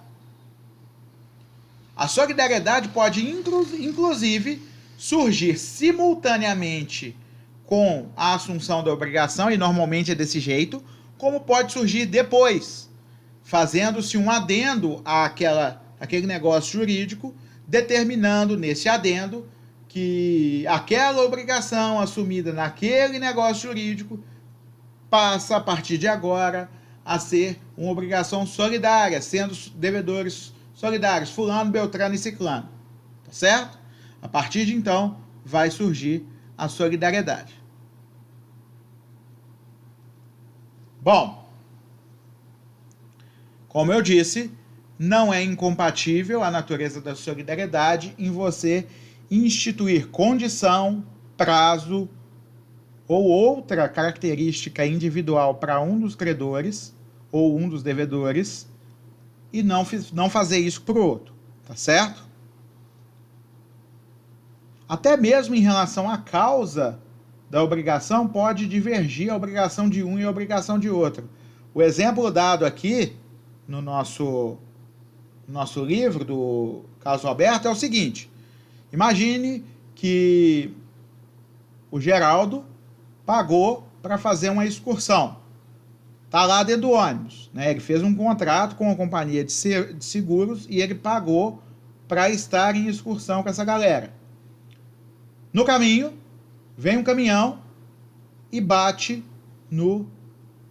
A solidariedade pode, inclusive, surgir simultaneamente com a assunção da obrigação, e normalmente é desse jeito, como pode surgir depois, fazendo-se um adendo àquele negócio jurídico, determinando nesse adendo que aquela obrigação assumida naquele negócio jurídico passa, a partir de agora, a ser uma obrigação solidária, sendo devedores solidários, fulano, beltrano e ciclano, tá certo? A partir de então, vai surgir a solidariedade. Bom, como eu disse, não é incompatível a natureza da solidariedade em você instituir condição, prazo ou outra característica individual para um dos credores ou um dos devedores e não fazer isso para o outro, tá certo? Até mesmo em relação à causa da obrigação, pode divergir a obrigação de um e a obrigação de outro. O exemplo dado aqui no nosso livro do Caso Alberto é o seguinte: imagine que o Geraldo pagou para fazer uma excursão. Está lá dentro do ônibus, né? Ele fez um contrato com a companhia de seguros e ele pagou para estar em excursão com essa galera. No caminho, vem um caminhão e bate no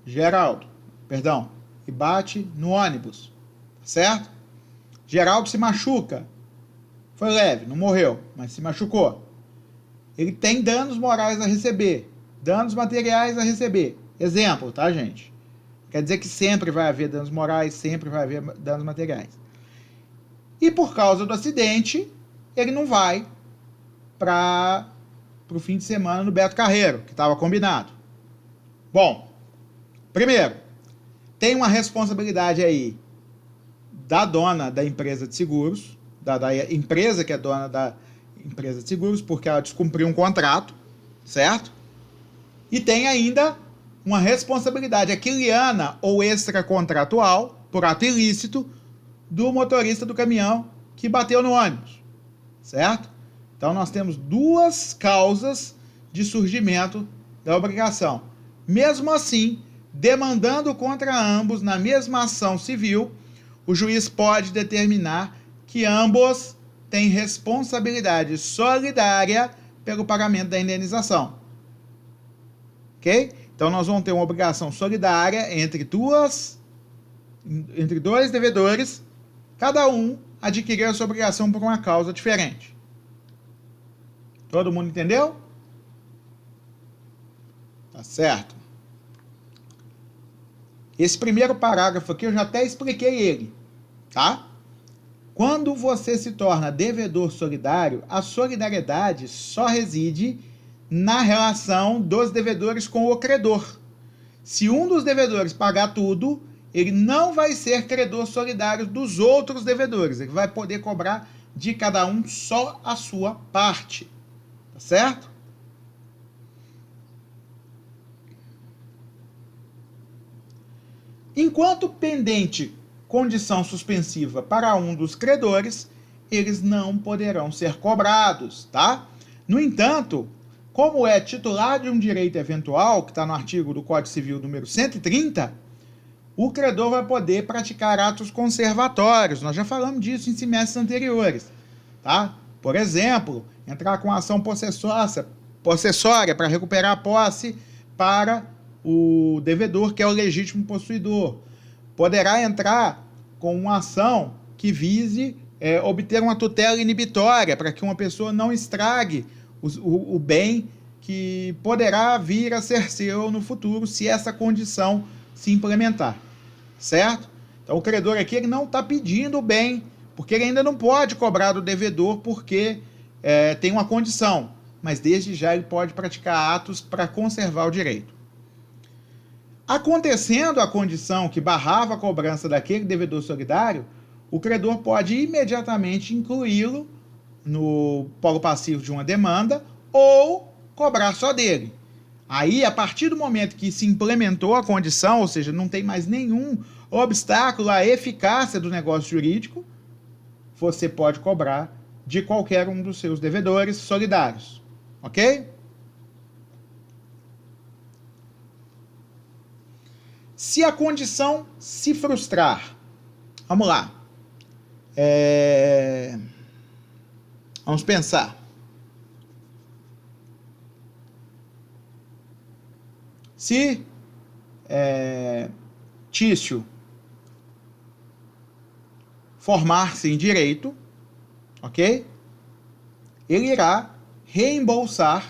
Geraldo. Perdão, e bate no ônibus, certo? Geraldo se machuca. Foi leve, não morreu, mas se machucou. Ele tem danos morais a receber, danos materiais a receber. Exemplo, tá, gente? Quer dizer que sempre vai haver danos morais, sempre vai haver danos materiais. E por causa do acidente, ele não vai para o fim de semana no Beto Carreiro, que estava combinado. Bom, primeiro, tem uma responsabilidade aí da dona da empresa de seguros, da empresa que é dona da empresa de seguros, porque ela descumpriu um contrato, certo? E tem ainda uma responsabilidade aquiliana ou extracontratual, por ato ilícito, do motorista do caminhão que bateu no ônibus, certo? Então nós temos duas causas de surgimento da obrigação. Mesmo assim, demandando contra ambos na mesma ação civil, o juiz pode determinar que ambos têm responsabilidade solidária pelo pagamento da indenização. Ok? Então nós vamos ter uma obrigação solidária entre dois devedores, cada um adquirir a sua obrigação por uma causa diferente. Todo mundo entendeu? Tá certo. Esse primeiro parágrafo aqui eu já até expliquei ele, tá? Quando você se torna devedor solidário, a solidariedade só reside na relação dos devedores com o credor. Se um dos devedores pagar tudo, ele não vai ser credor solidário dos outros devedores. Ele vai poder cobrar de cada um só a sua parte. Tá certo? Enquanto pendente condição suspensiva para um dos credores, eles não poderão ser cobrados, tá? No entanto, como é titular de um direito eventual, que está no artigo do Código Civil número 130, o credor vai poder praticar atos conservatórios. Nós já falamos disso em semestres anteriores, tá? Por exemplo, entrar com ação possessória para recuperar a posse para o devedor, que é o legítimo possuidor. Poderá entrar com uma ação que vise obter uma tutela inibitória para que uma pessoa não estrague o bem que poderá vir a ser seu no futuro se essa condição se implementar, certo? Então o credor aqui ele não está pedindo o bem, porque ele ainda não pode cobrar do devedor porque tem uma condição, mas desde já ele pode praticar atos para conservar o direito. Acontecendo a condição que barrava a cobrança daquele devedor solidário, o credor pode imediatamente incluí-lo no polo passivo de uma demanda ou cobrar só dele. Aí, a partir do momento que se implementou a condição, ou seja, não tem mais nenhum obstáculo à eficácia do negócio jurídico, você pode cobrar de qualquer um dos seus devedores solidários. Ok? Se a condição se frustrar, vamos lá. Vamos pensar. Se Tício formar-se em direito, ok? Ele irá reembolsar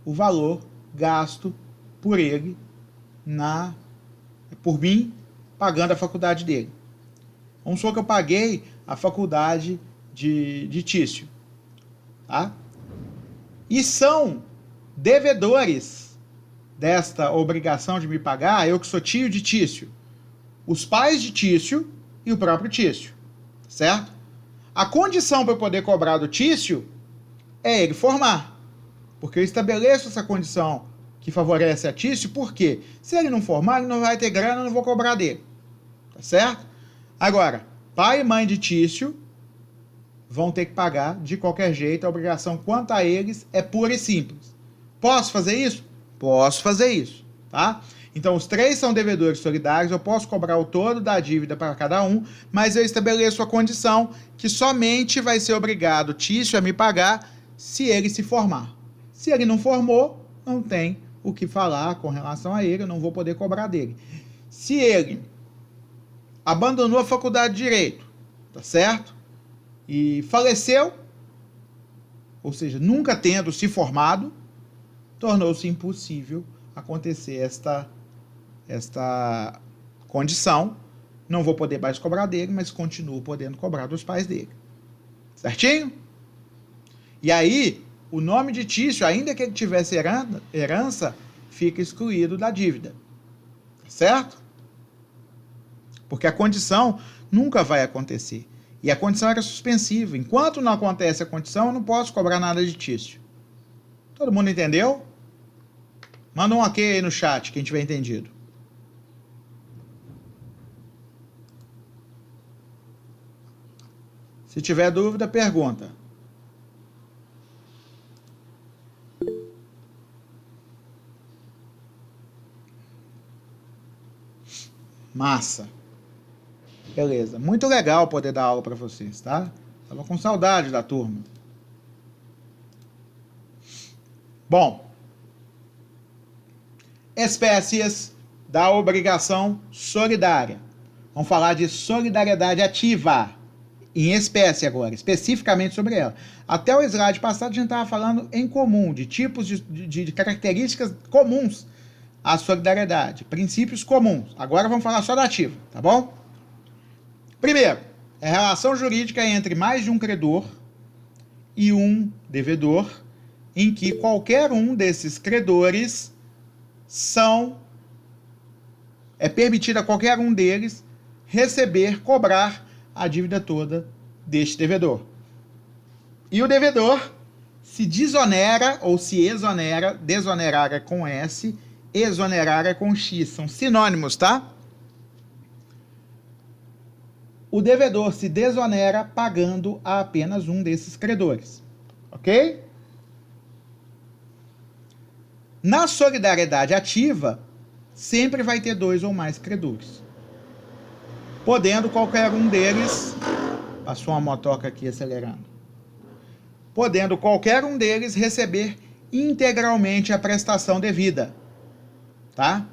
o valor gasto por ele, por mim, pagando a faculdade dele. Vamos supor que eu paguei a faculdade de Tício, tá? E são devedores desta obrigação de me pagar, eu que sou tio de Tício, os pais de Tício e o próprio Tício, certo? A condição para eu poder cobrar do Tício é ele formar, porque eu estabeleço essa condição que favorece a Tício, porque se ele não formar, ele não vai ter grana, eu não vou cobrar dele, tá certo? Agora, pai e mãe de Tício vão ter que pagar de qualquer jeito, a obrigação quanto a eles é pura e simples. Posso fazer isso? Posso fazer isso, tá? Então, os 3 são devedores solidários, eu posso cobrar o todo da dívida para cada um, mas eu estabeleço a condição que somente vai ser obrigado Tício a me pagar se ele se formar. Se ele não formou, não tem o que falar com relação a ele, eu não vou poder cobrar dele. Se ele abandonou a faculdade de Direito, tá certo? E faleceu, ou seja, nunca tendo se formado, tornou-se impossível acontecer esta condição. Não vou poder mais cobrar dele, mas continuo podendo cobrar dos pais dele. Certinho? E aí, o nome de Tício, ainda que ele tivesse herança, fica excluído da dívida. Certo? Porque a condição nunca vai acontecer. E a condição era suspensiva. Enquanto não acontece a condição, eu não posso cobrar nada de Tício. Todo mundo entendeu? Manda um ok aí no chat, quem tiver entendido. Se tiver dúvida, pergunta. Massa. Beleza. Muito legal poder dar aula para vocês, tá? Tava com saudade da turma. Bom. Espécies da obrigação solidária. Vamos falar de solidariedade ativa. Em espécie agora, especificamente sobre ela. Até o slide passado a gente estava falando em comum, de tipos de características comuns à solidariedade, princípios comuns. Agora vamos falar só da ativa, tá bom? Primeiro, é a relação jurídica entre mais de um credor e um devedor, em que qualquer um desses credores é permitido a qualquer um deles cobrar a dívida toda deste devedor. E o devedor se desonera ou se exonera, desonerar é com S, exonerar é com X, são sinônimos, tá? O devedor se desonera pagando a apenas um desses credores, ok? Na solidariedade ativa, sempre vai ter 2 ou mais credores, podendo qualquer um deles, passou uma motoca aqui acelerando, podendo qualquer um deles receber integralmente a prestação devida, tá?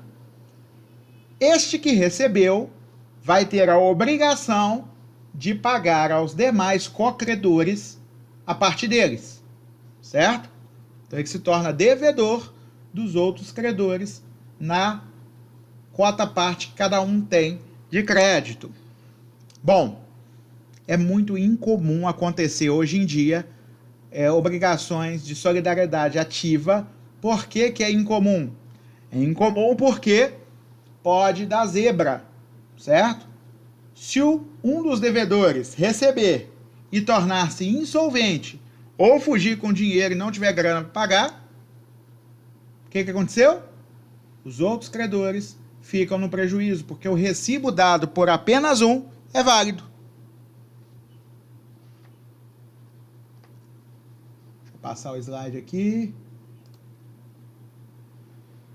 Este que recebeu vai ter a obrigação de pagar aos demais cocredores a parte deles, certo? Então ele se torna devedor dos outros credores na quota parte que cada um tem de crédito. Bom, é muito incomum acontecer hoje em dia obrigações de solidariedade ativa. Por que que é incomum? É incomum porque pode dar zebra, certo? Se um dos devedores receber e tornar-se insolvente ou fugir com dinheiro e não tiver grana para pagar, o que aconteceu? Os outros credores ficam no prejuízo, porque o recibo dado por apenas um é válido. Deixa eu passar o slide aqui.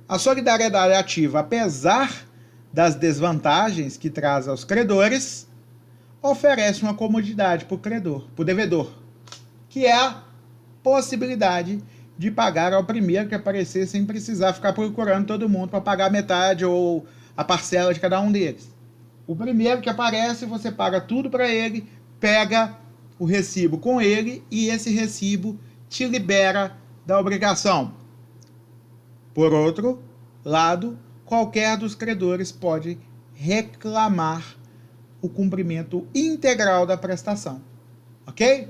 A solidariedade ativa, apesar das desvantagens que traz aos credores, oferece uma comodidade para o credor, para o devedor, que é a possibilidade de pagar ao primeiro que aparecer sem precisar ficar procurando todo mundo para pagar metade ou a parcela de cada um deles. O primeiro que aparece, você paga tudo para ele, pega o recibo com ele e esse recibo te libera da obrigação. Por outro lado, qualquer dos credores pode reclamar o cumprimento integral da prestação, ok?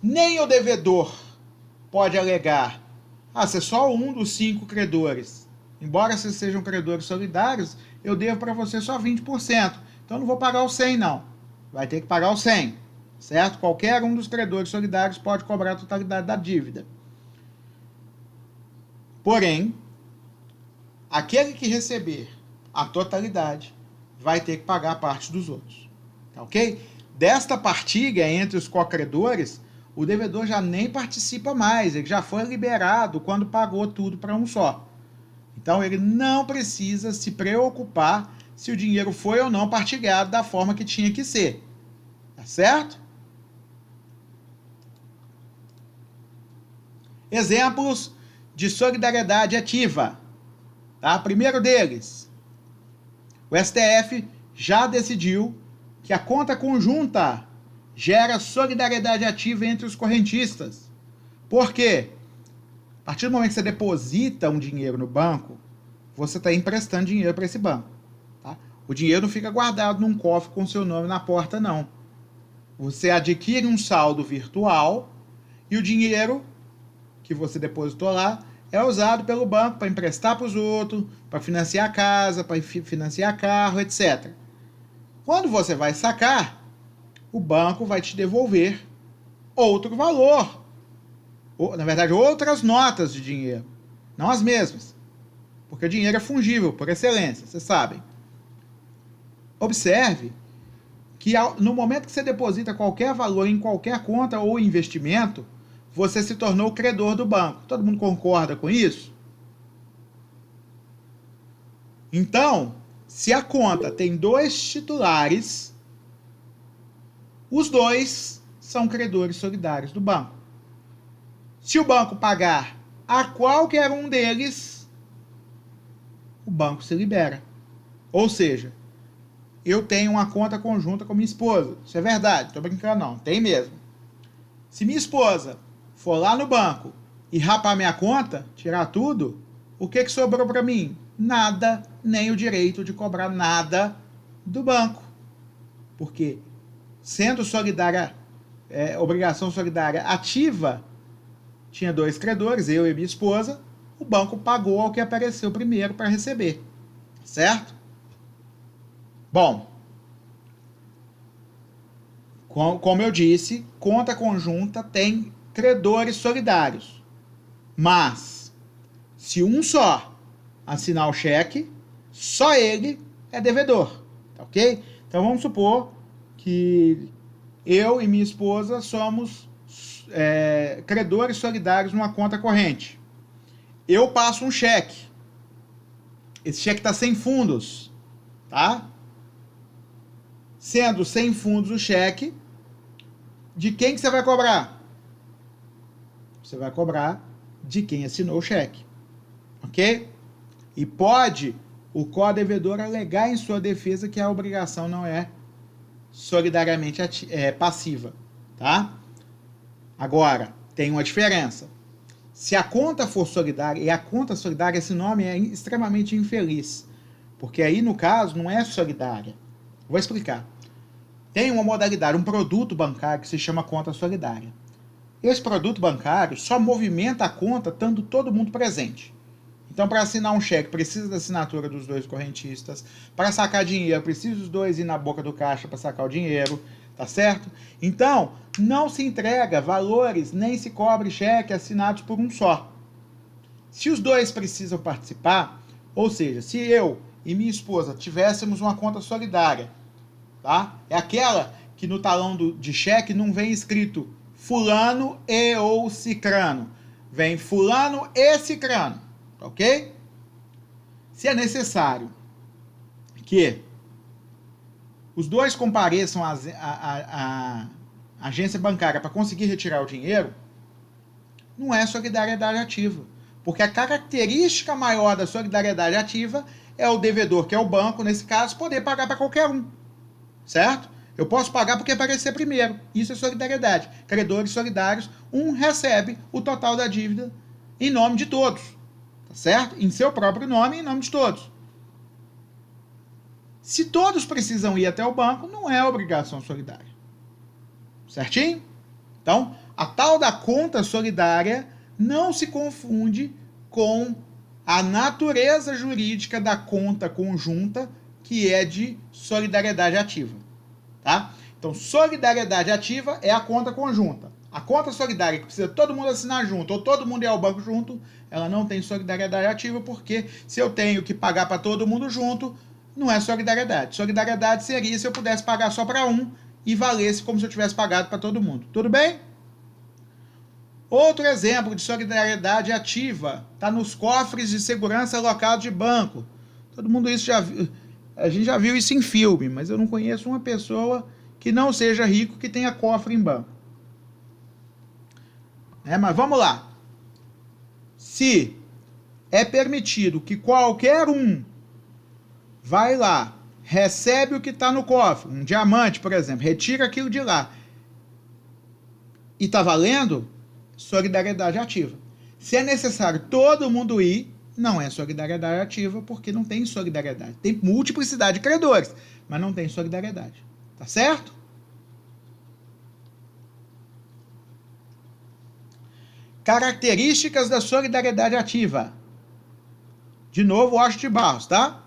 Nem o devedor pode alegar, se é só um dos 5 credores, embora vocês sejam credores solidários, eu devo para você só 20%, então não vou pagar o 100 não, vai ter que pagar o 100, certo? Qualquer um dos credores solidários pode cobrar a totalidade da dívida. Porém, aquele que receber a totalidade vai ter que pagar a parte dos outros, tá ok? Desta partilha entre os co-credores, o devedor já nem participa mais, ele já foi liberado quando pagou tudo para um só. Então ele não precisa se preocupar se o dinheiro foi ou não partilhado da forma que tinha que ser, tá certo? Exemplos de solidariedade ativa. Tá? Primeiro deles, o STF já decidiu que a conta conjunta gera solidariedade ativa entre os correntistas. Por quê? A partir do momento que você deposita um dinheiro no banco, você está emprestando dinheiro para esse banco. Tá? O dinheiro não fica guardado num cofre com seu nome na porta, não. Você adquire um saldo virtual e o dinheiro que você depositou lá é usado pelo banco para emprestar para os outros, para financiar a casa, para financiar carro, etc. Quando você vai sacar, o banco vai te devolver outro valor. Ou, na verdade, outras notas de dinheiro. Não as mesmas. Porque o dinheiro é fungível, por excelência, vocês sabem. Observe que no momento que você deposita qualquer valor em qualquer conta ou investimento, você se tornou credor do banco. Todo mundo concorda com isso? Então, se a conta tem 2 titulares, os 2 são credores solidários do banco. Se o banco pagar a qualquer um deles, o banco se libera. Ou seja, eu tenho uma conta conjunta com minha esposa. Isso é verdade, estou brincando não, tem mesmo. Se minha esposa for lá no banco e rapar minha conta, tirar tudo, o que sobrou para mim? Nada, nem o direito de cobrar nada do banco. Porque, sendo solidária, obrigação solidária ativa, tinha 2 credores, eu e minha esposa, o banco pagou ao que apareceu primeiro para receber. Certo? Bom, como eu disse, conta conjunta tem credores solidários. Mas, se um só assinar o cheque, só ele é devedor. Tá ok? Então vamos supor que eu e minha esposa somos credores solidários numa conta corrente. Eu passo um cheque. Esse cheque está sem fundos. Tá? Sendo sem fundos o cheque, de quem que você vai cobrar? Você vai cobrar de quem assinou o cheque. Ok? E pode o co-devedor alegar em sua defesa que a obrigação não é solidariamente passiva. Tá? Agora, tem uma diferença. Se a conta for solidária, e a conta solidária, esse nome é extremamente infeliz. Porque aí, no caso, não é solidária. Vou explicar. Tem uma modalidade, um produto bancário que se chama conta solidária. Esse produto bancário só movimenta a conta estando todo mundo presente. Então, para assinar um cheque, precisa da assinatura dos 2 correntistas. Para sacar dinheiro, precisa dos 2 ir na boca do caixa para sacar o dinheiro. Tá certo? Então, não se entrega valores, nem se cobre cheque assinados por um só. Se os 2 precisam participar, ou seja, se eu e minha esposa tivéssemos uma conta solidária, tá? É aquela que no talão de cheque não vem escrito fulano e ou cicrano. Vem fulano e cicrano, ok? Se é necessário que os 2 compareçam à agência bancária para conseguir retirar o dinheiro, não é solidariedade ativa. Porque a característica maior da solidariedade ativa é o devedor, que é o banco, nesse caso, poder pagar para qualquer um, certo? Eu posso pagar porque aparecer primeiro. Isso é solidariedade. Credores solidários, um recebe o total da dívida em nome de todos, tá certo? Em seu próprio nome, em nome de todos. Se todos precisam ir até o banco, não é obrigação solidária. Certinho? Então, a tal da conta solidária não se confunde com a natureza jurídica da conta conjunta, que é de solidariedade ativa. Tá? Então, solidariedade ativa é a conta conjunta. A conta solidária que precisa todo mundo assinar junto, ou todo mundo ir ao banco junto, ela não tem solidariedade ativa, porque se eu tenho que pagar para todo mundo junto, não é solidariedade. Solidariedade seria se eu pudesse pagar só para um e valesse como se eu tivesse pagado para todo mundo. Tudo bem? Outro exemplo de solidariedade ativa está nos cofres de segurança alocados de banco. Todo mundo isso já viu. A gente já viu isso em filme, mas eu não conheço uma pessoa que não seja rico que tenha cofre em banco. Mas vamos lá. Se é permitido que qualquer um vai lá, recebe o que está no cofre, um diamante, por exemplo, retira aquilo de lá e está valendo, solidariedade ativa. Se é necessário todo mundo ir, não é solidariedade ativa, porque não tem solidariedade. Tem multiplicidade de credores, mas não tem solidariedade. Tá certo? Características da solidariedade ativa. De novo, Washington Barros, tá?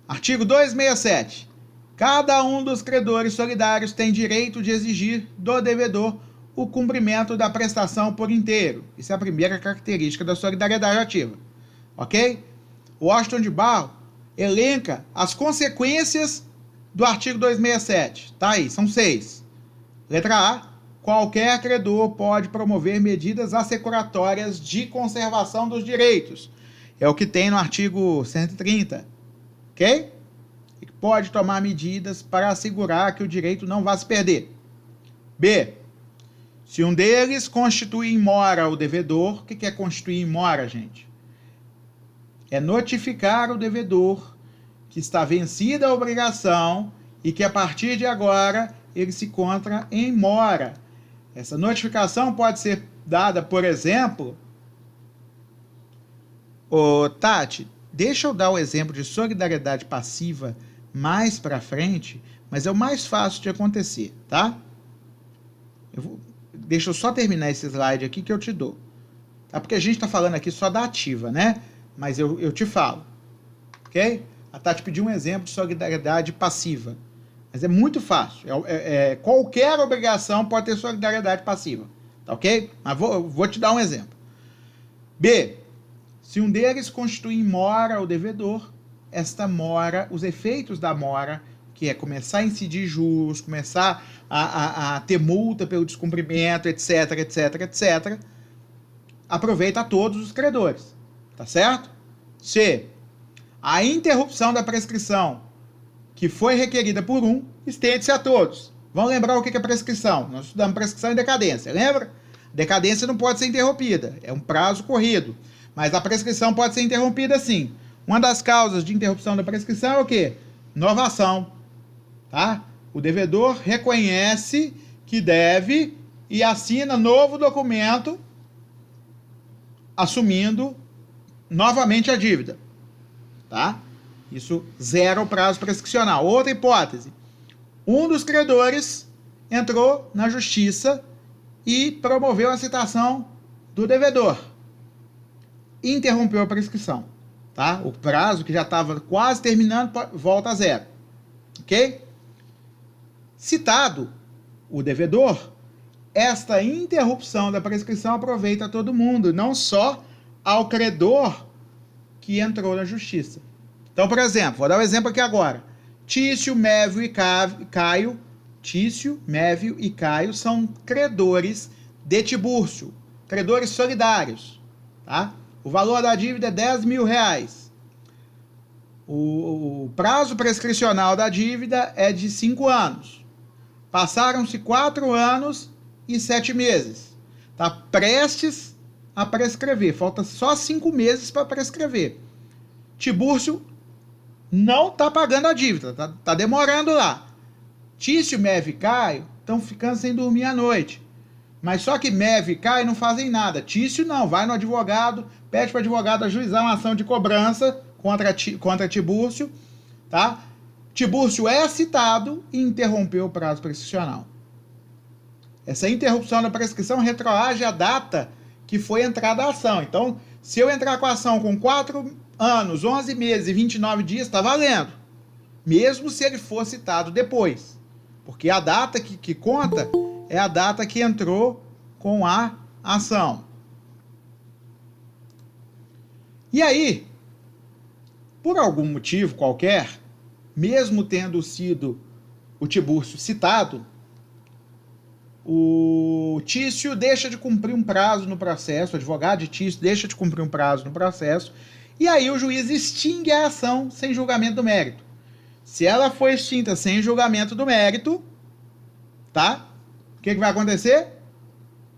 Artigo 267. Cada um dos credores solidários tem direito de exigir do devedor o cumprimento da prestação por inteiro. Isso é a primeira característica da solidariedade ativa. Ok? Washington de Barros elenca as consequências do artigo 267. Tá aí, são 6. Letra A. Qualquer credor pode promover medidas assecuratórias de conservação dos direitos. É o que tem no artigo 130. Ok? E pode tomar medidas para assegurar que o direito não vá se perder. B. Se um deles constituir em mora o devedor, o que é constituir em mora, gente? É notificar o devedor que está vencida a obrigação e que a partir de agora ele se encontra em mora. Essa notificação pode ser dada, por exemplo... Tati, deixa eu dar o exemplo de solidariedade passiva mais para frente, mas é o mais fácil de acontecer, tá? Deixa eu só terminar esse slide aqui que eu te dou. Tá? Porque a gente está falando aqui só da ativa, né? Mas eu te falo. Ok? A Tati pediu um exemplo de solidariedade passiva. Mas é muito fácil. Qualquer obrigação pode ter solidariedade passiva. Tá ok? Mas vou te dar um exemplo. B. Se um deles constitui em mora o devedor, esta mora, os efeitos da mora, que é começar a incidir juros, começar a ter multa pelo descumprimento, etc, etc, etc, aproveita a todos os credores. Tá certo? C. A interrupção da prescrição que foi requerida por um, estende-se a todos. Vamos lembrar o que é prescrição? Nós estudamos prescrição e decadência, lembra? Decadência não pode ser interrompida, é um prazo corrido. Mas a prescrição pode ser interrompida sim. Uma das causas de interrupção da prescrição é o quê? Novação. Tá? O devedor reconhece que deve e assina novo documento assumindo novamente a dívida. Tá? Isso zera o prazo prescricional. Outra hipótese. Um dos credores entrou na justiça e promoveu a citação do devedor. Interrompeu a prescrição. Tá? O prazo que já estava quase terminando volta a zero. Ok? Citado o devedor, esta interrupção da prescrição aproveita a todo mundo, não só ao credor que entrou na justiça. Então, por exemplo, vou dar um exemplo aqui agora. Tício, Mévio e Caio. Tício, Mévio e Caio são credores de Tibúrcio, credores solidários. Tá? O valor da dívida é R$10.000. O prazo prescricional da dívida é de 5 anos. Passaram-se 4 anos e 7 meses. Está prestes a prescrever. Falta só 5 meses para prescrever. Tibúrcio não está pagando a dívida, tá demorando lá. Tício, Mev e Caio estão ficando sem dormir à noite. Mas só que Mev e Caio não fazem nada. Tício não, vai no advogado, pede para o advogado ajuizar uma ação de cobrança contra Tibúrcio, tá? Tibúrcio é citado e interrompeu o prazo prescricional. Essa interrupção da prescrição retroage à data que foi entrada a ação. Então, se eu entrar com a ação com 4 anos, 11 meses e 29 dias, está valendo. Mesmo se ele for citado depois. Porque a data que conta é a data que entrou com a ação. E aí, por algum motivo qualquer, mesmo tendo sido o Tibúrcio citado, o Tício deixa de cumprir um prazo no processo, o advogado de Tício deixa de cumprir um prazo no processo, e aí o juiz extingue a ação sem julgamento do mérito. Se ela for extinta sem julgamento do mérito, tá? O que vai acontecer?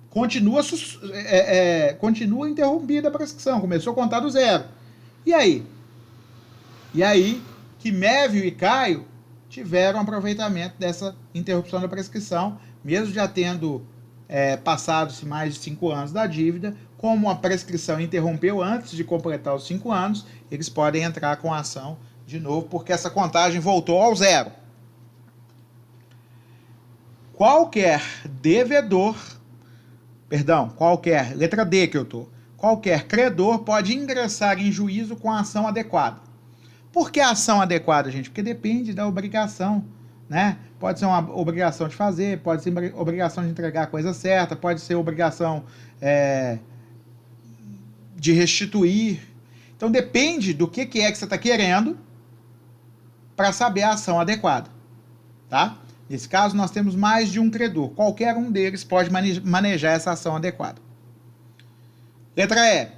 Continua interrompida a prescrição, começou a contar do zero. E aí? E aí que Mévio e Caio tiveram aproveitamento dessa interrupção da prescrição, mesmo já tendo passado-se mais de 5 anos da dívida, como a prescrição interrompeu antes de completar os 5 anos, eles podem entrar com a ação de novo, porque essa contagem voltou ao zero. Qualquer letra D que eu tô, qualquer credor pode ingressar em juízo com a ação adequada. Por que a ação adequada, gente? Porque depende da obrigação, né? Pode ser uma obrigação de fazer, pode ser obrigação de entregar a coisa certa, pode ser obrigação de restituir. Então depende do que é que você está querendo para saber a ação adequada, tá? Nesse caso, nós temos mais de um credor. Qualquer um deles pode manejar essa ação adequada. Letra E.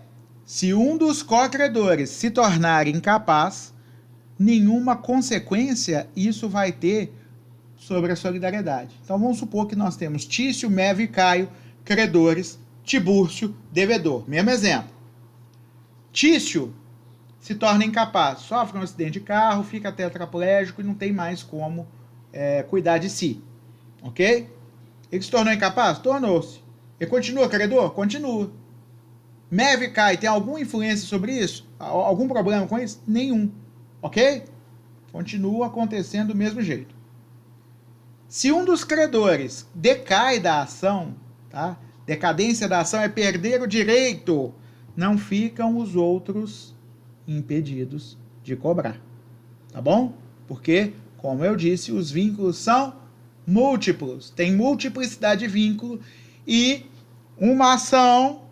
Se um dos co-credores se tornar incapaz, nenhuma consequência isso vai ter sobre a solidariedade. Então, vamos supor que nós temos Tício, Mev e Caio, credores, Tibúrcio, devedor. Mesmo exemplo. Tício se torna incapaz, sofre um acidente de carro, fica tetraplégico e não tem mais como cuidar de si. Ok? Ele se tornou incapaz? Tornou-se. Ele continua credor? Continua. Mev e Caio tem alguma influência sobre isso? Algum problema com isso? Nenhum. Ok? Continua acontecendo do mesmo jeito. Se um dos credores decai da ação, tá? Decadência da ação é perder o direito, não ficam os outros impedidos de cobrar. Tá bom? Porque, como eu disse, os vínculos são múltiplos. Tem multiplicidade de vínculo e uma ação,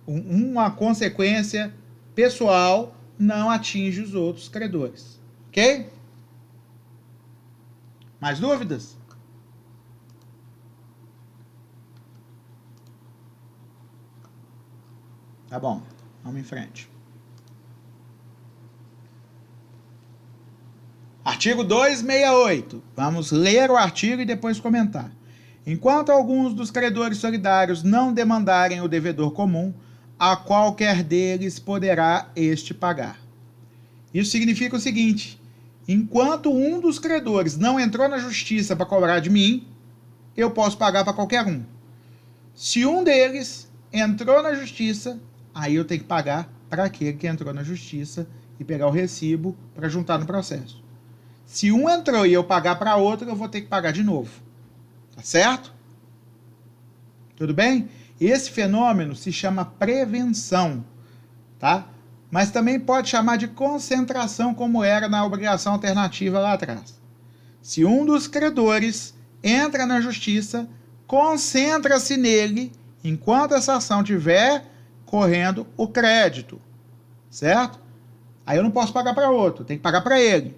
uma consequência pessoal não atinge os outros credores. Ok? Mais dúvidas? Tá bom, vamos em frente. Artigo 268. Vamos ler o artigo e depois comentar. Enquanto alguns dos credores solidários não demandarem o devedor comum, a qualquer deles poderá este pagar. Isso significa o seguinte: enquanto um dos credores não entrou na justiça para cobrar de mim, eu posso pagar para qualquer um. Se um deles entrou na justiça, aí eu tenho que pagar para aquele que entrou na justiça e pegar o recibo para juntar no processo. Se um entrou e eu pagar para outro, eu vou ter que pagar de novo. Tá certo? Tudo bem? Esse fenômeno se chama prevenção, tá? Mas também pode chamar de concentração, como era na obrigação alternativa lá atrás. Se um dos credores entra na justiça, concentra-se nele enquanto essa ação estiver correndo o crédito, certo? Aí eu não posso pagar para outro, tem que pagar para ele.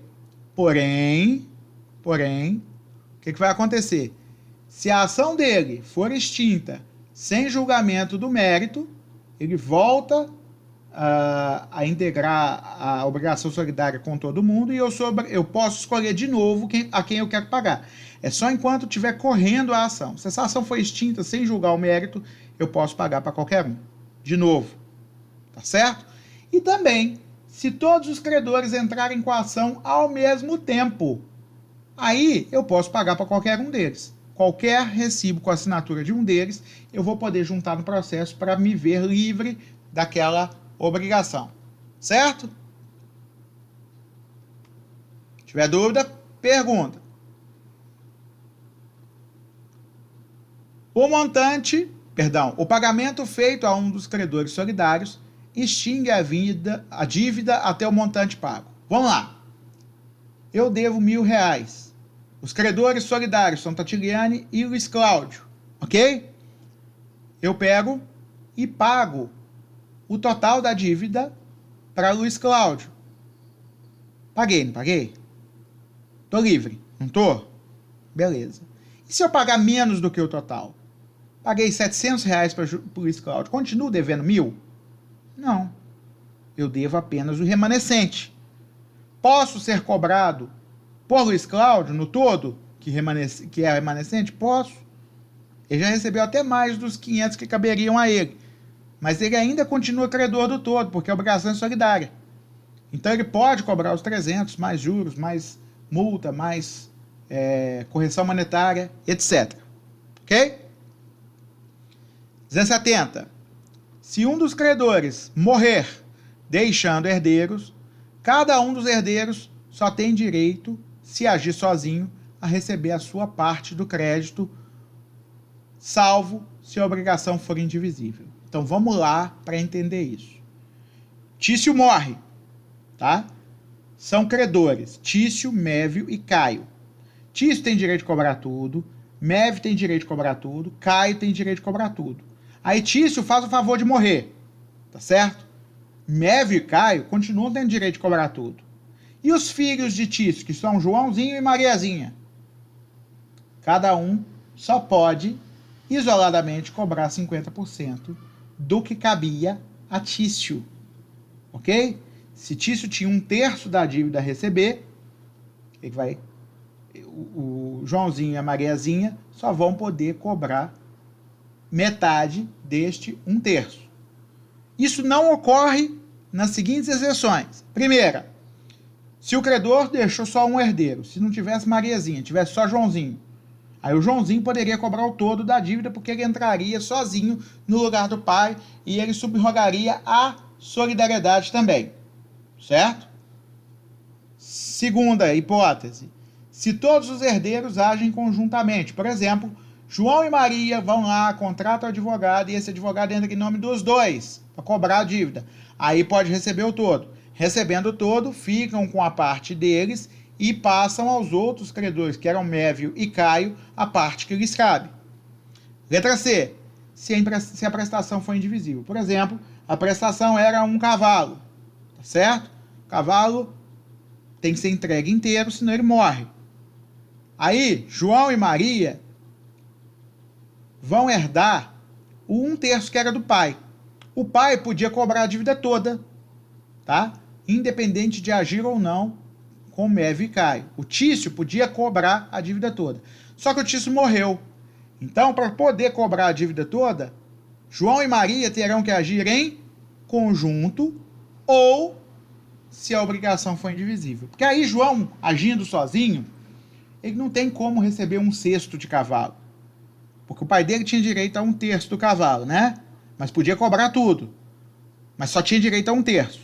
Porém, o que vai acontecer? Se a ação dele for extinta sem julgamento do mérito, ele volta a integrar a obrigação solidária com todo mundo e eu posso escolher de novo a quem eu quero pagar. É só enquanto estiver correndo a ação. Se essa ação for extinta sem julgar o mérito, eu posso pagar para qualquer um. de novo. Tá certo? E também, se todos os credores entrarem com a ação ao mesmo tempo, aí eu posso pagar para qualquer um deles. Qualquer recibo com a assinatura de um deles, eu vou poder juntar no processo para me ver livre daquela obrigação. Certo? Se tiver dúvida, pergunta. O pagamento feito a um dos credores solidários extingue a dívida até o montante pago. Vamos lá. Eu devo R$1.000. Os credores solidários são Tatiliane e Luiz Cláudio, ok? Eu pego e pago o total da dívida para Luiz Cláudio. Paguei, não paguei? Tô livre, não tô? Beleza. E se eu pagar menos do que o total? Paguei R$700 para o Luiz Cláudio. Continuo devendo 1.000? Não. Eu devo apenas o remanescente. Posso ser cobrado por Luiz Cláudio no todo, que é remanescente? Posso. Ele já recebeu até mais dos 500 que caberiam a ele. Mas ele ainda continua credor do todo, porque a obrigação é solidária. Então ele pode cobrar os 300, mais juros, mais multa, mais correção monetária, etc. Ok? 270. Se um dos credores morrer deixando herdeiros, cada um dos herdeiros só tem direito, se agir sozinho, a receber a sua parte do crédito, salvo se a obrigação for indivisível. Então vamos lá para entender isso. Tício morre, tá? São credores Tício, Mévio e Caio. Tício tem direito de cobrar tudo, Mévio tem direito de cobrar tudo, Caio tem direito de cobrar tudo. Aí Tício faz o favor de morrer, tá certo? Mévio e Caio continuam tendo direito de cobrar tudo. E os filhos de Tício, que são Joãozinho e Mariazinha? Cada um só pode, isoladamente, cobrar 50% do que cabia a Tício. Ok? Se Tício tinha 1/3 da dívida a receber, o Joãozinho e a Mariazinha só vão poder cobrar metade deste 1/3. Isso não ocorre nas seguintes exceções. Primeira, se o credor deixou só um herdeiro, se não tivesse Mariazinha, tivesse só Joãozinho, aí o Joãozinho poderia cobrar o todo da dívida porque ele entraria sozinho no lugar do pai e ele subrogaria a solidariedade também. Certo? Segunda hipótese, se todos os herdeiros agem conjuntamente, por exemplo, João e Maria vão lá, contratam o advogado e esse advogado entra em nome dos dois para cobrar a dívida. Aí pode receber o todo. Recebendo o todo, ficam com a parte deles e passam aos outros credores, que eram Mévio e Caio, a parte que lhes cabe. Letra C. Se a prestação for indivisível. Por exemplo, a prestação era um cavalo, tá certo? O cavalo tem que ser entregue inteiro, senão ele morre. Aí, João e Maria vão herdar o 1/3 que era do pai. O pai podia cobrar a dívida toda, tá? Independente de agir ou não com Mévio e Caio. O Tício podia cobrar a dívida toda. Só que o Tício morreu. Então, para poder cobrar a dívida toda, João e Maria terão que agir em conjunto ou se a obrigação for indivisível. Porque aí João, agindo sozinho, ele não tem como receber 1/6 de cavalo. Porque o pai dele tinha direito a 1/3 do cavalo, né? Mas podia cobrar tudo. Mas só tinha direito a 1/3.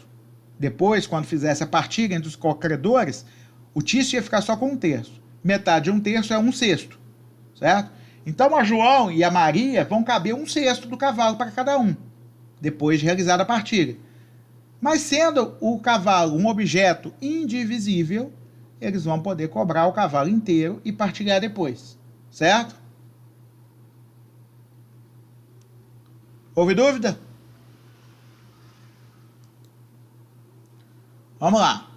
Depois, quando fizesse a partilha entre os credores, o Tício ia ficar só com 1/3. Metade de 1/3 é 1/6. Certo? Então a João e a Maria vão caber 1/6 do cavalo para cada um, depois de realizada a partilha. Mas sendo o cavalo um objeto indivisível, eles vão poder cobrar o cavalo inteiro e partilhar depois. Certo? Houve dúvida? Vamos lá.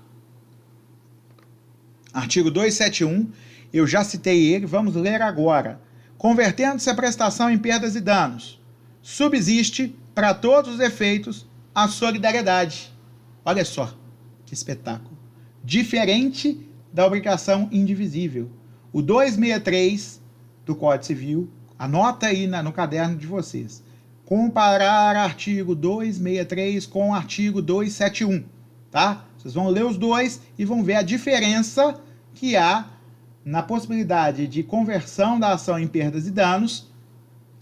Artigo 271, eu já citei ele, vamos ler agora. Convertendo-se a prestação em perdas e danos, subsiste, para todos os efeitos, a solidariedade. Olha só, que espetáculo. Diferente da obrigação indivisível. O 263 do Código Civil, anota aí no caderno de vocês. comparar artigo 263 com artigo 271, tá? Vocês vão ler os dois e vão ver a diferença que há na possibilidade de conversão da ação em perdas e danos,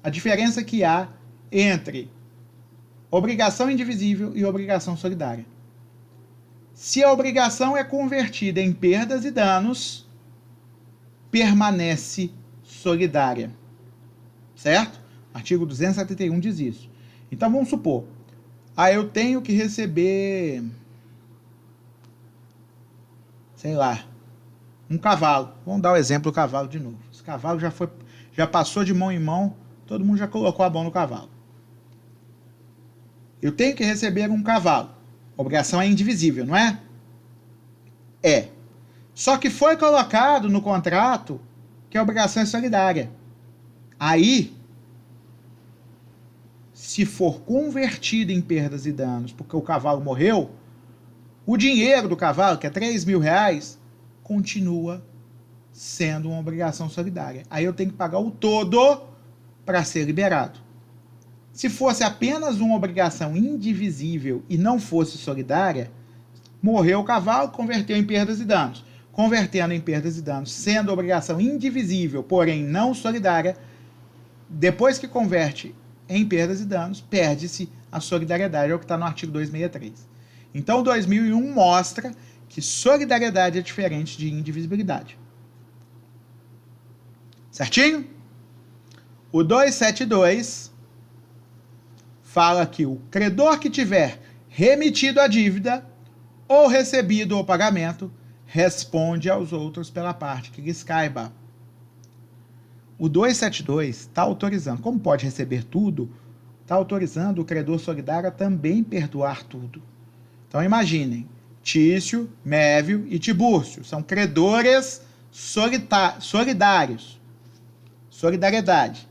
a diferença que há entre obrigação indivisível e obrigação solidária. Se a obrigação é convertida em perdas e danos, permanece solidária. Certo? Artigo 271 diz isso. Então vamos supor, eu tenho que receber, sei lá, um cavalo. Vamos dar o exemplo do cavalo de novo. Esse cavalo já passou de mão em mão, todo mundo já colocou a mão no cavalo. Eu tenho que receber um cavalo. A obrigação é indivisível, não é? É. Só que foi colocado no contrato que a obrigação é solidária. Aí, se for convertido em perdas e danos porque o cavalo morreu, o dinheiro do cavalo, que é R$3.000, continua sendo uma obrigação solidária. Aí eu tenho que pagar o todo para ser liberado. Se fosse apenas uma obrigação indivisível e não fosse solidária, morreu o cavalo, converteu em perdas e danos. Convertendo em perdas e danos, sendo obrigação indivisível, porém não solidária, depois que converte em perdas e danos, perde-se a solidariedade, é o que está no artigo 263. Então, 2001 mostra que solidariedade é diferente de indivisibilidade. Certinho? O 272 fala que o credor que tiver remitido a dívida ou recebido o pagamento responde aos outros pela parte que lhes caiba. O 272 está autorizando, como pode receber tudo, está autorizando o credor solidário a também perdoar tudo. Então imaginem, Tício, Mévio e Tibúrcio são credores solidários. Solidariedade.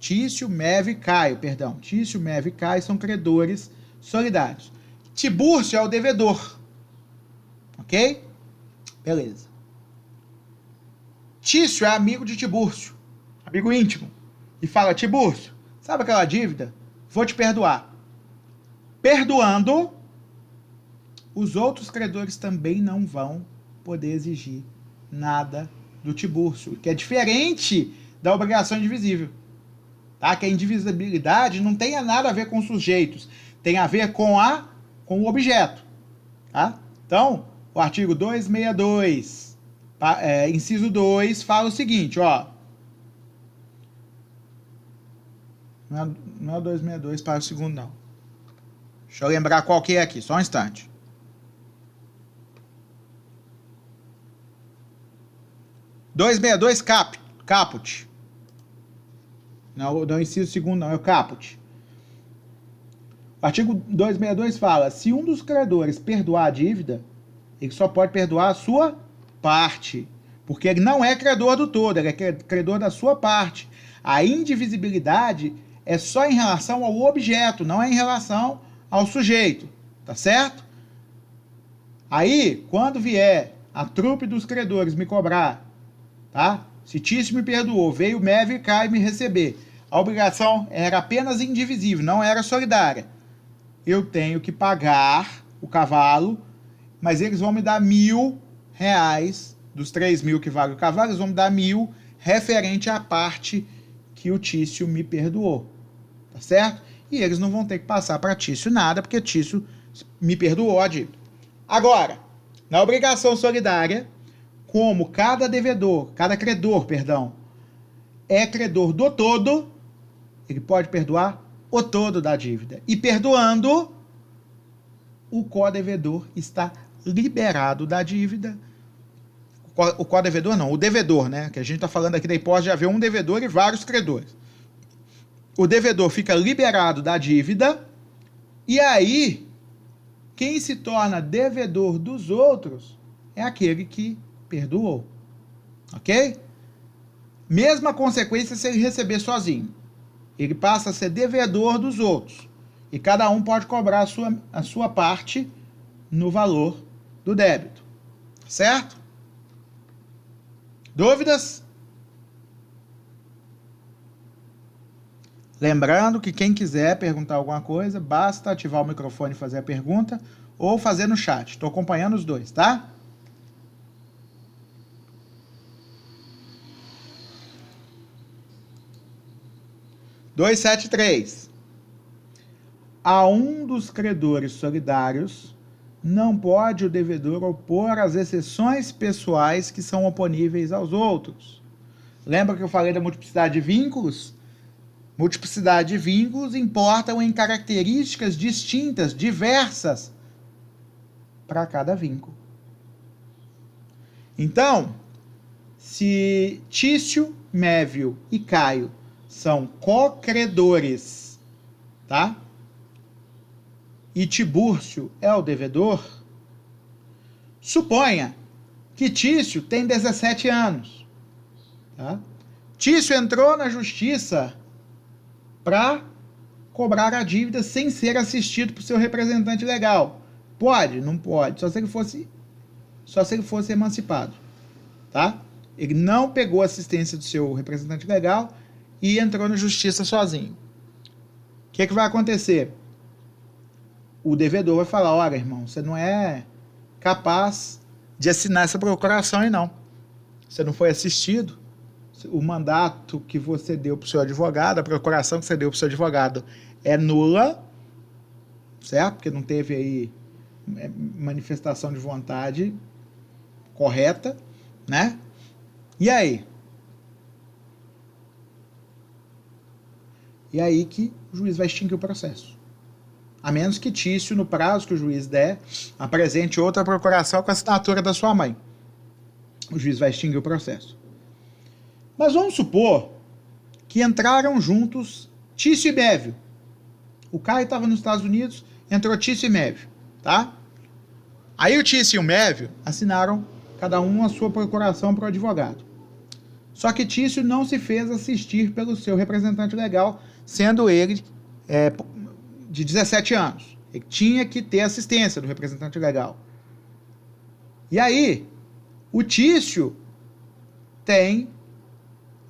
Tício, Mévio e Caio, Tício, Mévio e Caio são credores solidários. Tibúrcio é o devedor. Ok? Beleza. Tício é amigo de Tibúrcio, amigo íntimo, e fala: Tibúrcio, sabe aquela dívida? Vou te perdoar. Perdoando, os outros credores também não vão poder exigir nada do Tibúrcio, que é diferente da obrigação indivisível. Tá? Que a indivisibilidade não tem nada a ver com sujeitos, tem a ver com o objeto. Tá? Então, o artigo 262, inciso 2, fala o seguinte, ó. Não é o 262 para o segundo, não. Deixa eu lembrar qual que é aqui, só um instante. Caput. Não, não inciso segundo, não, é o caput. O artigo 262 fala: se um dos credores perdoar a dívida, ele só pode perdoar a sua parte, porque ele não é credor do todo, ele é credor da sua parte. A indivisibilidade é só em relação ao objeto, não é em relação ao sujeito, tá certo? Aí, quando vier a trupe dos credores me cobrar, tá? Se Tício me perdoou, veio Mévio e Caio me receber, a obrigação era apenas indivisível, não era solidária. Eu tenho que pagar o cavalo, mas eles vão me dar R$1.000, dos 3.000 que vale o cavalo, eles vão me dar 1.000 referente à parte que o Tício me perdoou, tá certo? E eles não vão ter que passar para Tício nada, porque Tício me perdoou a dívida. Agora, na obrigação solidária, como cada credor, é credor do todo, ele pode perdoar o todo da dívida. E perdoando, o co-devedor está liberado da dívida. O co-devedor não, o devedor, né? Que a gente está falando aqui da hipótese de haver um devedor e vários credores. O devedor fica liberado da dívida, e aí, quem se torna devedor dos outros é aquele que perdoou. Ok? Mesma consequência se ele receber sozinho. Ele passa a ser devedor dos outros. E cada um pode cobrar a sua parte no valor do débito. Certo? Dúvidas? Lembrando que quem quiser perguntar alguma coisa, basta ativar o microfone e fazer a pergunta ou fazer no chat. Estou acompanhando os dois, tá? Dois, sete, três. A um dos credores solidários não pode o devedor opor as exceções pessoais que são oponíveis aos outros. Lembra que eu falei da multiplicidade de vínculos? Multiplicidade de vínculos importam em características distintas, diversas, para cada vínculo. Então, se Tício, Mévio e Caio são co-credores, tá? E Tibúrcio é o devedor, suponha que Tício tem 17 anos. Tá? Tício entrou na justiça para cobrar a dívida sem ser assistido por seu representante legal. Pode? Não pode. Só se ele fosse emancipado. Tá? Ele não pegou assistência do seu representante legal e entrou na justiça sozinho. O que vai acontecer? O devedor vai falar, olha, irmão, você não é capaz de assinar essa procuração aí, não. Você não foi assistido. O mandato que você deu para o seu advogado, a procuração que você deu para o seu advogado é nula, certo? Porque não teve aí manifestação de vontade correta, né? E aí? E aí que o juiz vai extinguir o processo. A menos que Tício, no prazo que o juiz der, apresente outra procuração com a assinatura da sua mãe. O juiz vai extinguir o processo. Mas vamos supor que entraram juntos Tício e Mévio. O Caio estava nos Estados Unidos, entrou Tício e Mévio, tá? Aí o Tício e o Mévio assinaram cada um a sua procuração para o advogado. Só que Tício não se fez assistir pelo seu representante legal, sendo ele de 17 anos. Ele tinha que ter assistência do representante legal. E aí, o Tício tem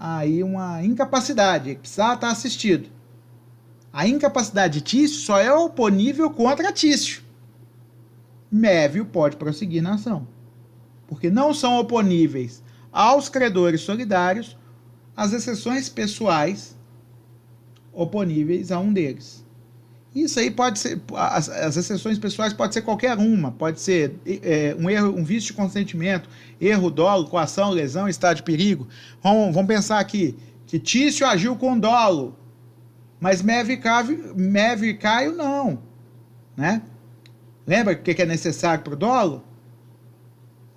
aí uma incapacidade, ele precisa estar assistido. A incapacidade de Tício só é oponível contra Tício. Mévio pode prosseguir na ação, porque não são oponíveis aos credores solidários as exceções pessoais oponíveis a um deles. Isso aí pode ser, as exceções pessoais pode ser qualquer uma, pode ser um erro, um vício de consentimento, erro, dolo, coação, lesão, estado de perigo. Vamos pensar aqui, que Tício agiu com dolo, mas Mévio e Caio não, né? Lembra o que é necessário para o dolo?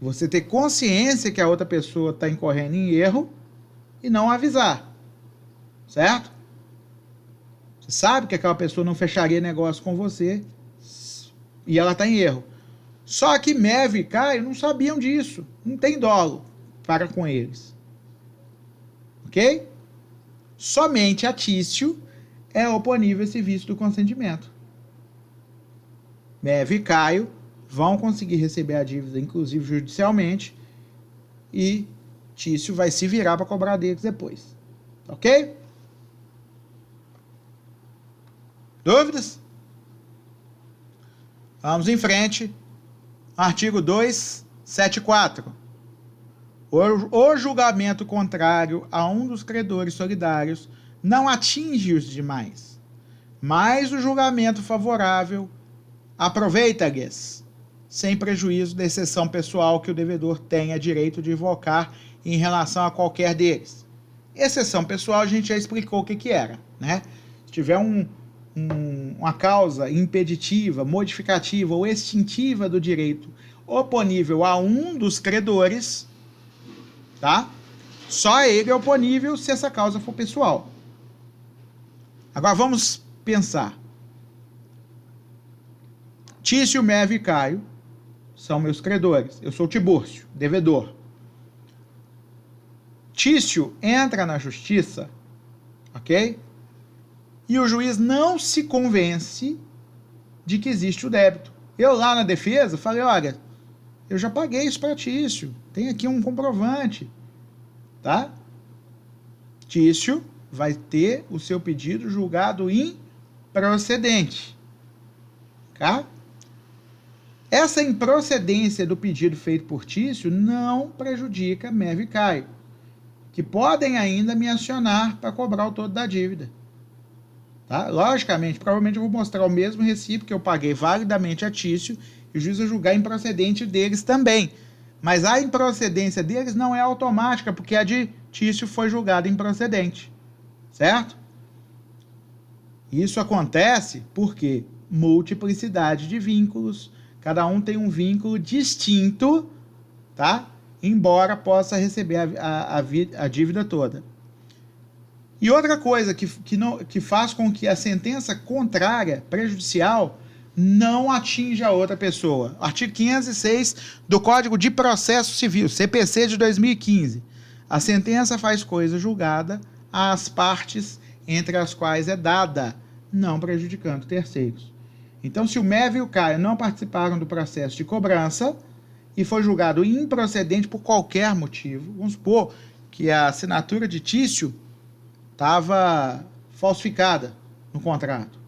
Você ter consciência que a outra pessoa está incorrendo em erro e não avisar, certo? Você sabe que aquela pessoa não fecharia negócio com você e ela está em erro. Só que Mévio e Caio não sabiam disso. Não tem dolo para com eles. Ok? Somente a Tício é oponível a esse vício do consentimento. Mévio e Caio vão conseguir receber a dívida, inclusive judicialmente, e Tício vai se virar para cobrar deles depois. Ok? Dúvidas? Vamos em frente. Artigo 274. O julgamento contrário a um dos credores solidários não atinge os demais, mas o julgamento favorável aproveita-lhes, sem prejuízo da exceção pessoal que o devedor tenha direito de invocar em relação a qualquer deles. Exceção pessoal a gente já explicou o que era, né? Se tiver uma causa impeditiva, modificativa ou extintiva do direito oponível a um dos credores, tá? Só ele é oponível se essa causa for pessoal. Agora vamos pensar. Tício, Mévio e Caio são meus credores. Eu sou Tibúrcio, devedor. Tício entra na justiça, ok? E o juiz não se convence de que existe o débito. Eu lá na defesa falei, olha, eu já paguei isso para Tício, tem aqui um comprovante, tá? Tício vai ter o seu pedido julgado improcedente. Tá? Essa improcedência do pedido feito por Tício não prejudica Mévio e Caio, que podem ainda me acionar para cobrar o todo da dívida. Tá? Logicamente, provavelmente eu vou mostrar o mesmo recibo que eu paguei validamente a Tício e o juiz vai julgar improcedente deles também. Mas a improcedência deles não é automática, porque a de Tício foi julgada improcedente. Certo? Isso acontece porque multiplicidade de vínculos, cada um tem um vínculo distinto, tá? Embora possa receber a dívida toda. E outra coisa que faz com que a sentença contrária, prejudicial, não atinja a outra pessoa. Artigo 506 do Código de Processo Civil, CPC de 2015. A sentença faz coisa julgada às partes entre as quais é dada, não prejudicando terceiros. Então, se o Mévio e o Caio não participaram do processo de cobrança e foi julgado improcedente por qualquer motivo, vamos supor que a assinatura de Tício estava falsificada no contrato.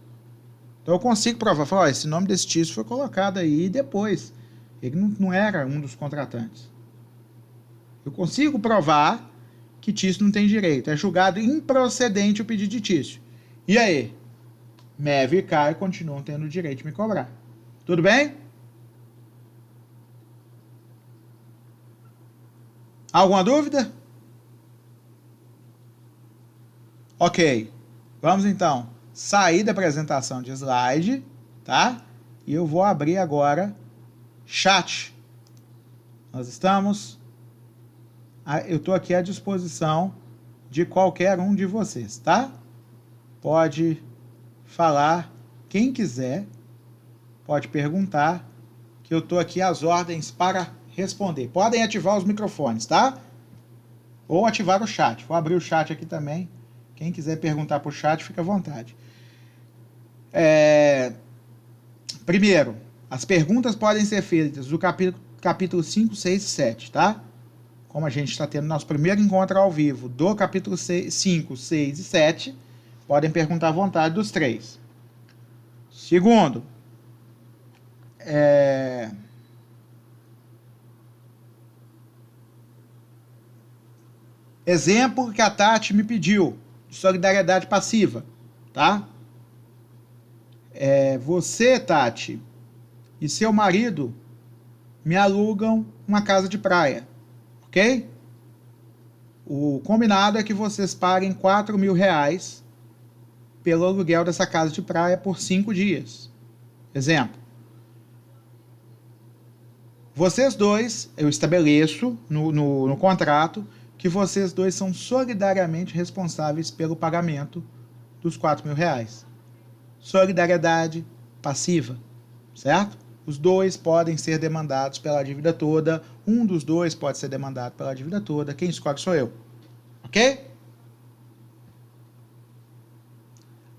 Então eu consigo provar, falar, esse nome desse Tício foi colocado aí depois. Ele não era um dos contratantes. Eu consigo provar que Tício não tem direito. É julgado improcedente o pedido de Tício. E aí? Mévio e Caio continuam tendo o direito de me cobrar. Tudo bem? Alguma dúvida? Ok. Vamos então sair da apresentação de slide, tá? E eu vou abrir agora chat. Nós estamos... Eu estou aqui à disposição de qualquer um de vocês, tá? Pode falar, quem quiser, pode perguntar, que eu estou aqui às ordens para responder. Podem ativar os microfones, tá? Ou ativar o chat. Vou abrir o chat aqui também. Quem quiser perguntar por chat, fica à vontade. Primeiro, as perguntas podem ser feitas do capítulo 5, 6 e 7, tá? Como a gente está tendo nosso primeiro encontro ao vivo do capítulo 5, 6 e 7, podem perguntar à vontade dos três. Segundo, exemplo que a Tati me pediu, de solidariedade passiva, tá? Você, Tati, e seu marido me alugam uma casa de praia, ok? O combinado é que vocês paguem R$4.000 pelo aluguel dessa casa de praia por 5 dias. Exemplo. Vocês dois, eu estabeleço no contrato que vocês dois são solidariamente responsáveis pelo pagamento dos R$4.000. Solidariedade passiva, certo? Os dois podem ser demandados pela dívida toda, um dos dois pode ser demandado pela dívida toda, quem escolhe sou eu, ok?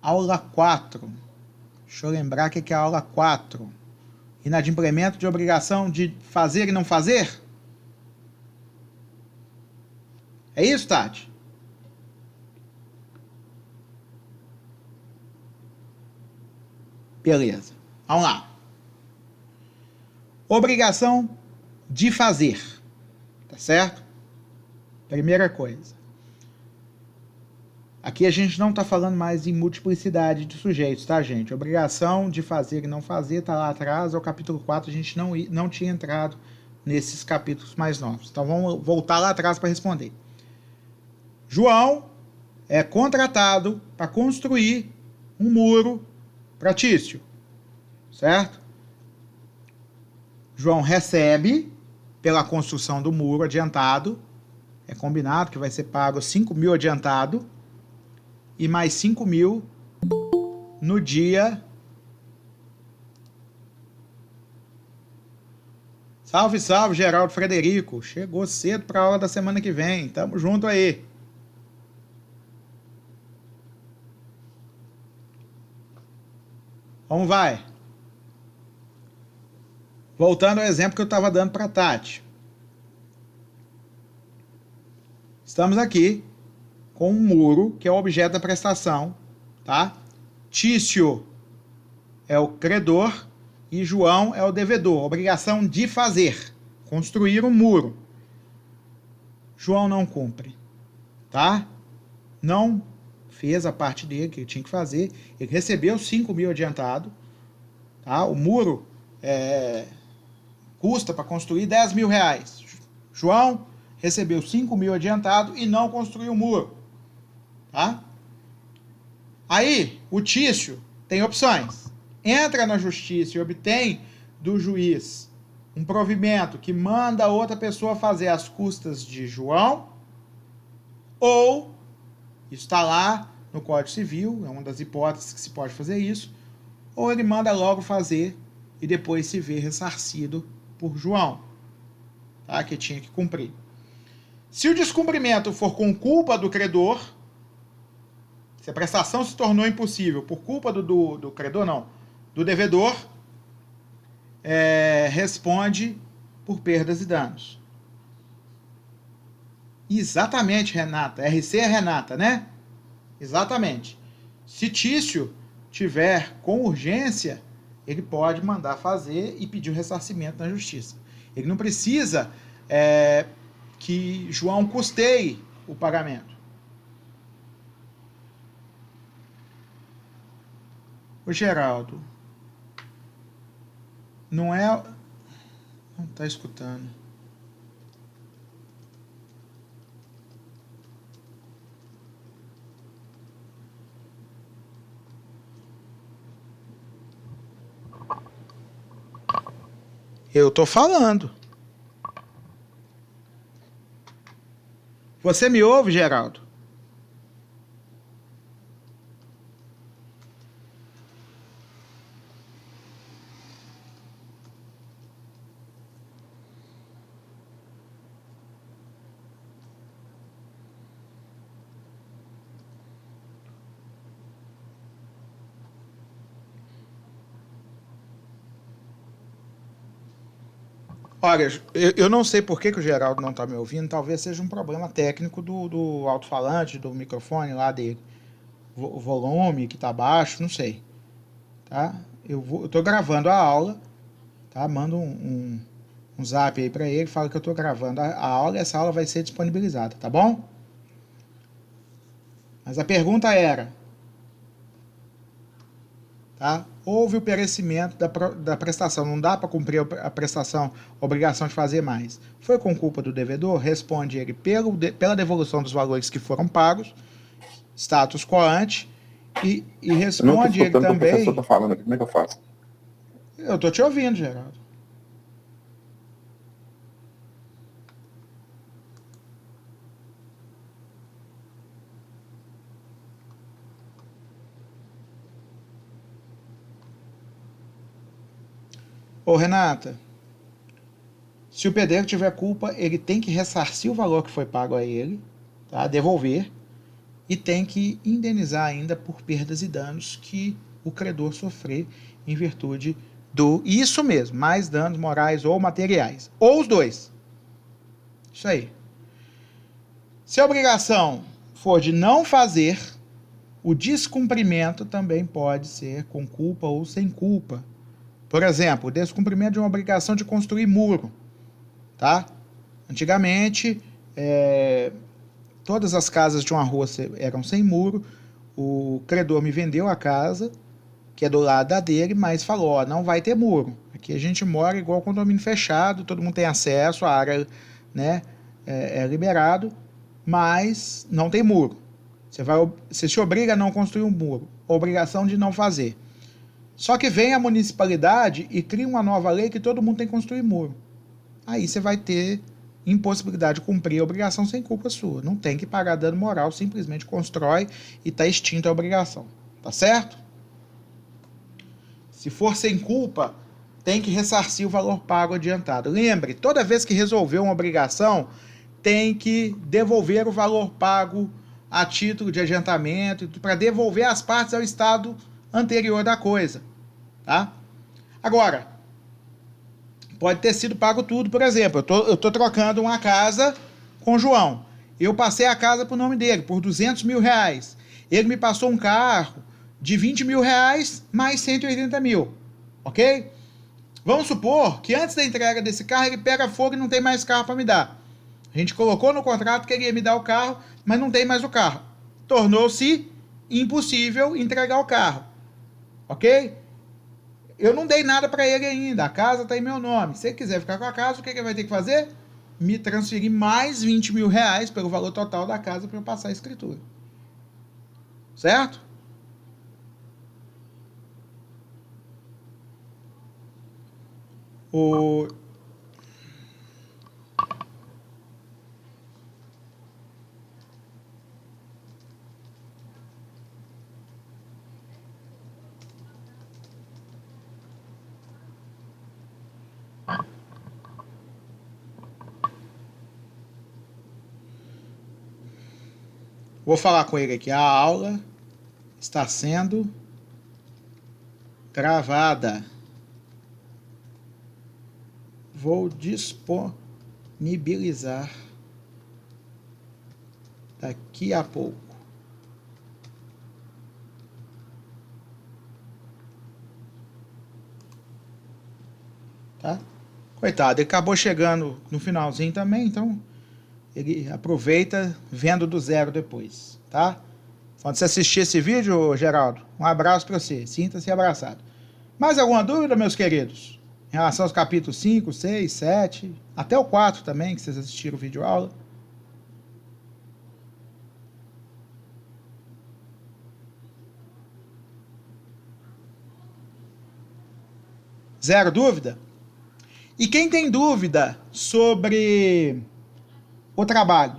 Aula 4, deixa eu lembrar o que é a aula 4, inadimplemento de obrigação de fazer e não fazer? É isso, Tati? Beleza. Vamos lá. Obrigação de fazer. Tá certo? Primeira coisa. Aqui a gente não está falando mais em multiplicidade de sujeitos, tá, gente? Obrigação de fazer e não fazer está lá atrás, é o capítulo 4, a gente não tinha entrado nesses capítulos mais novos. Então vamos voltar lá atrás para responder. João é contratado para construir um muro para Tício, certo? João recebe pela construção do muro adiantado, é combinado que vai ser pago 5.000 adiantado e mais 5.000 no dia... Salve, salve, Geraldo Frederico, chegou cedo para a aula da semana que vem, tamo junto aí. Vamos vai. Voltando ao exemplo que eu estava dando para a Tati. Estamos aqui com um muro, que é o objeto da prestação, tá? Tício é o credor e João é o devedor. Obrigação de fazer, construir um muro. João não cumpre, tá? Não fez a parte dele que ele tinha que fazer. Ele recebeu 5 mil adiantado, tá? O muro custa para construir 10 mil reais. João recebeu 5 mil adiantado e não construiu o muro, tá? Aí, o Tício tem opções. Entra na justiça e obtém do juiz um provimento que manda outra pessoa fazer as custas de João, ou, isso está lá no Código Civil, é uma das hipóteses que se pode fazer isso, ou ele manda logo fazer e depois se vê ressarcido por João, tá? Que tinha que cumprir. Se o descumprimento for com culpa do credor, se a prestação se tornou impossível por culpa do credor, não, do devedor, responde por perdas e danos. Exatamente, Renata. RC é Renata, né? Exatamente. Se Tício tiver com urgência, ele pode mandar fazer e pedir o ressarcimento na justiça. Ele não precisa que João custeie o pagamento. Ô Geraldo, não está escutando. Eu tô falando. Você me ouve, Geraldo? Olha, eu não sei por que o Geraldo não está me ouvindo, talvez seja um problema técnico do alto-falante, do microfone lá dele. O volume que está baixo, não sei. Tá? Eu estou gravando a aula, tá? Mando um zap aí para ele, fala que eu estou gravando a aula e essa aula vai ser disponibilizada, tá bom? Mas a pergunta era, tá? Houve o perecimento da prestação, não dá para cumprir a prestação, a obrigação de fazer mais. Foi com culpa do devedor? Responde ele pela devolução dos valores que foram pagos, status quo ante, e responde ele também... O professor está falando aqui, como é que eu faço? Eu estou te ouvindo, Geraldo. Ô, Renata, se o pedreiro tiver culpa, ele tem que ressarcir o valor que foi pago a ele, tá? Devolver, e tem que indenizar ainda por perdas e danos que o credor sofrer em virtude do... Isso mesmo, mais danos morais ou materiais. Ou os dois. Isso aí. Se a obrigação for de não fazer, o descumprimento também pode ser com culpa ou sem culpa. Por exemplo, o descumprimento de uma obrigação de construir muro, tá? Antigamente, todas as casas de uma rua eram sem muro, o credor me vendeu a casa, que é do lado da dele, mas falou, ó, não vai ter muro. Aqui a gente mora igual condomínio fechado, todo mundo tem acesso, a área, né, é liberado, mas não tem muro. Você se obriga a não construir um muro, obrigação de não fazer. Só que vem a municipalidade e cria uma nova lei que todo mundo tem que construir muro. Aí você vai ter impossibilidade de cumprir a obrigação sem culpa sua. Não tem que pagar dano moral, simplesmente constrói e está extinta a obrigação. Tá certo? Se for sem culpa, tem que ressarcir o valor pago adiantado. Lembre, toda vez que resolver uma obrigação, tem que devolver o valor pago a título de adiantamento, para devolver as partes ao estado anterior da coisa, tá? Agora, pode ter sido pago tudo, por exemplo, eu tô trocando uma casa com o João. Eu passei a casa pro nome dele, por 200 mil reais. Ele me passou um carro de 20 mil reais mais 180 mil, ok? Vamos supor que antes da entrega desse carro, ele pega fogo e não tem mais carro para me dar. A gente colocou no contrato que ele ia me dar o carro, mas não tem mais o carro. Tornou-se impossível entregar o carro, ok? Eu não dei nada para ele ainda, a casa está em meu nome. Se ele quiser ficar com a casa, o que ele vai ter que fazer? Me transferir mais 20 mil reais pelo valor total da casa para eu passar a escritura. Certo? Vou falar com ele aqui. A aula está sendo gravada. Vou disponibilizar daqui a pouco. Tá? Coitado, ele acabou chegando no finalzinho também, então ele aproveita vendo do zero depois, tá? Quando você assistir esse vídeo, Geraldo, um abraço para você, sinta-se abraçado. Mais alguma dúvida, meus queridos? Em relação aos capítulos 5, 6, 7, até o 4 também, que vocês assistiram o vídeo aula. Zero dúvida? E quem tem dúvida sobre o trabalho?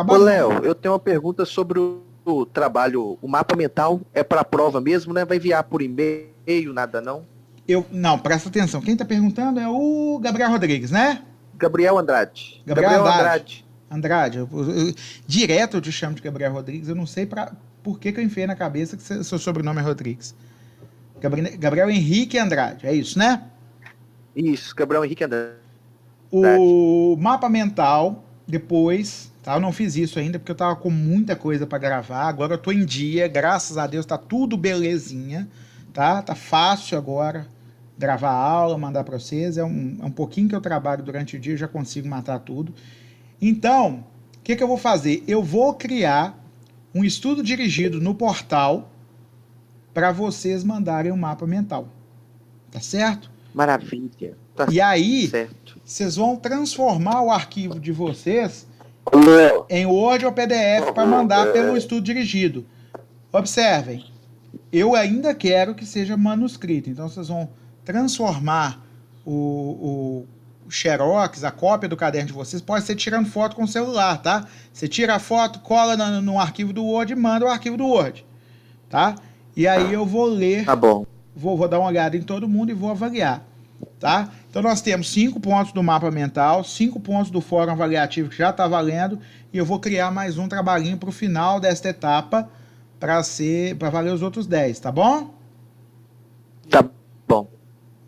Ô, Léo, eu tenho uma pergunta sobre o trabalho. O mapa mental é para prova mesmo, né? Vai enviar por e-mail, nada não? Não, presta atenção. Quem está perguntando é o Gabriel Rodrigues, né? Gabriel Andrade. Gabriel Andrade. Direto eu te chamo de Gabriel Rodrigues. Eu não sei por que eu enfiei na cabeça que seu sobrenome é Rodrigues. Gabriel Henrique Andrade, é isso, né? Isso, Gabriel Henrique Andrade. O mapa mental, depois, tá? Eu não fiz isso ainda porque eu tava com muita coisa para gravar. Agora eu tô em dia, graças a Deus, tá tudo belezinha, tá? Tá fácil agora gravar a aula, mandar para vocês. É um pouquinho que eu trabalho durante o dia, eu já consigo matar tudo. Então, o que eu vou fazer? Eu vou criar um estudo dirigido no portal para vocês mandarem um mapa mental. Tá certo? Maravilha. Tá e aí, certo. Vocês vão transformar o arquivo de vocês em Word ou PDF para mandar pelo estudo dirigido. Observem, eu ainda quero que seja manuscrito. Então, vocês vão transformar o xerox, a cópia do caderno de vocês, pode ser tirando foto com o celular, tá? Você tira a foto, cola no arquivo do Word e manda o arquivo do Word, tá? E aí eu vou ler, tá bom. Vou dar uma olhada em todo mundo e vou avaliar, tá? Então nós temos 5 pontos do mapa mental, 5 pontos do fórum avaliativo que já está valendo, e eu vou criar mais um trabalhinho para o final desta etapa para valer os outros 10, tá bom? Tá bom.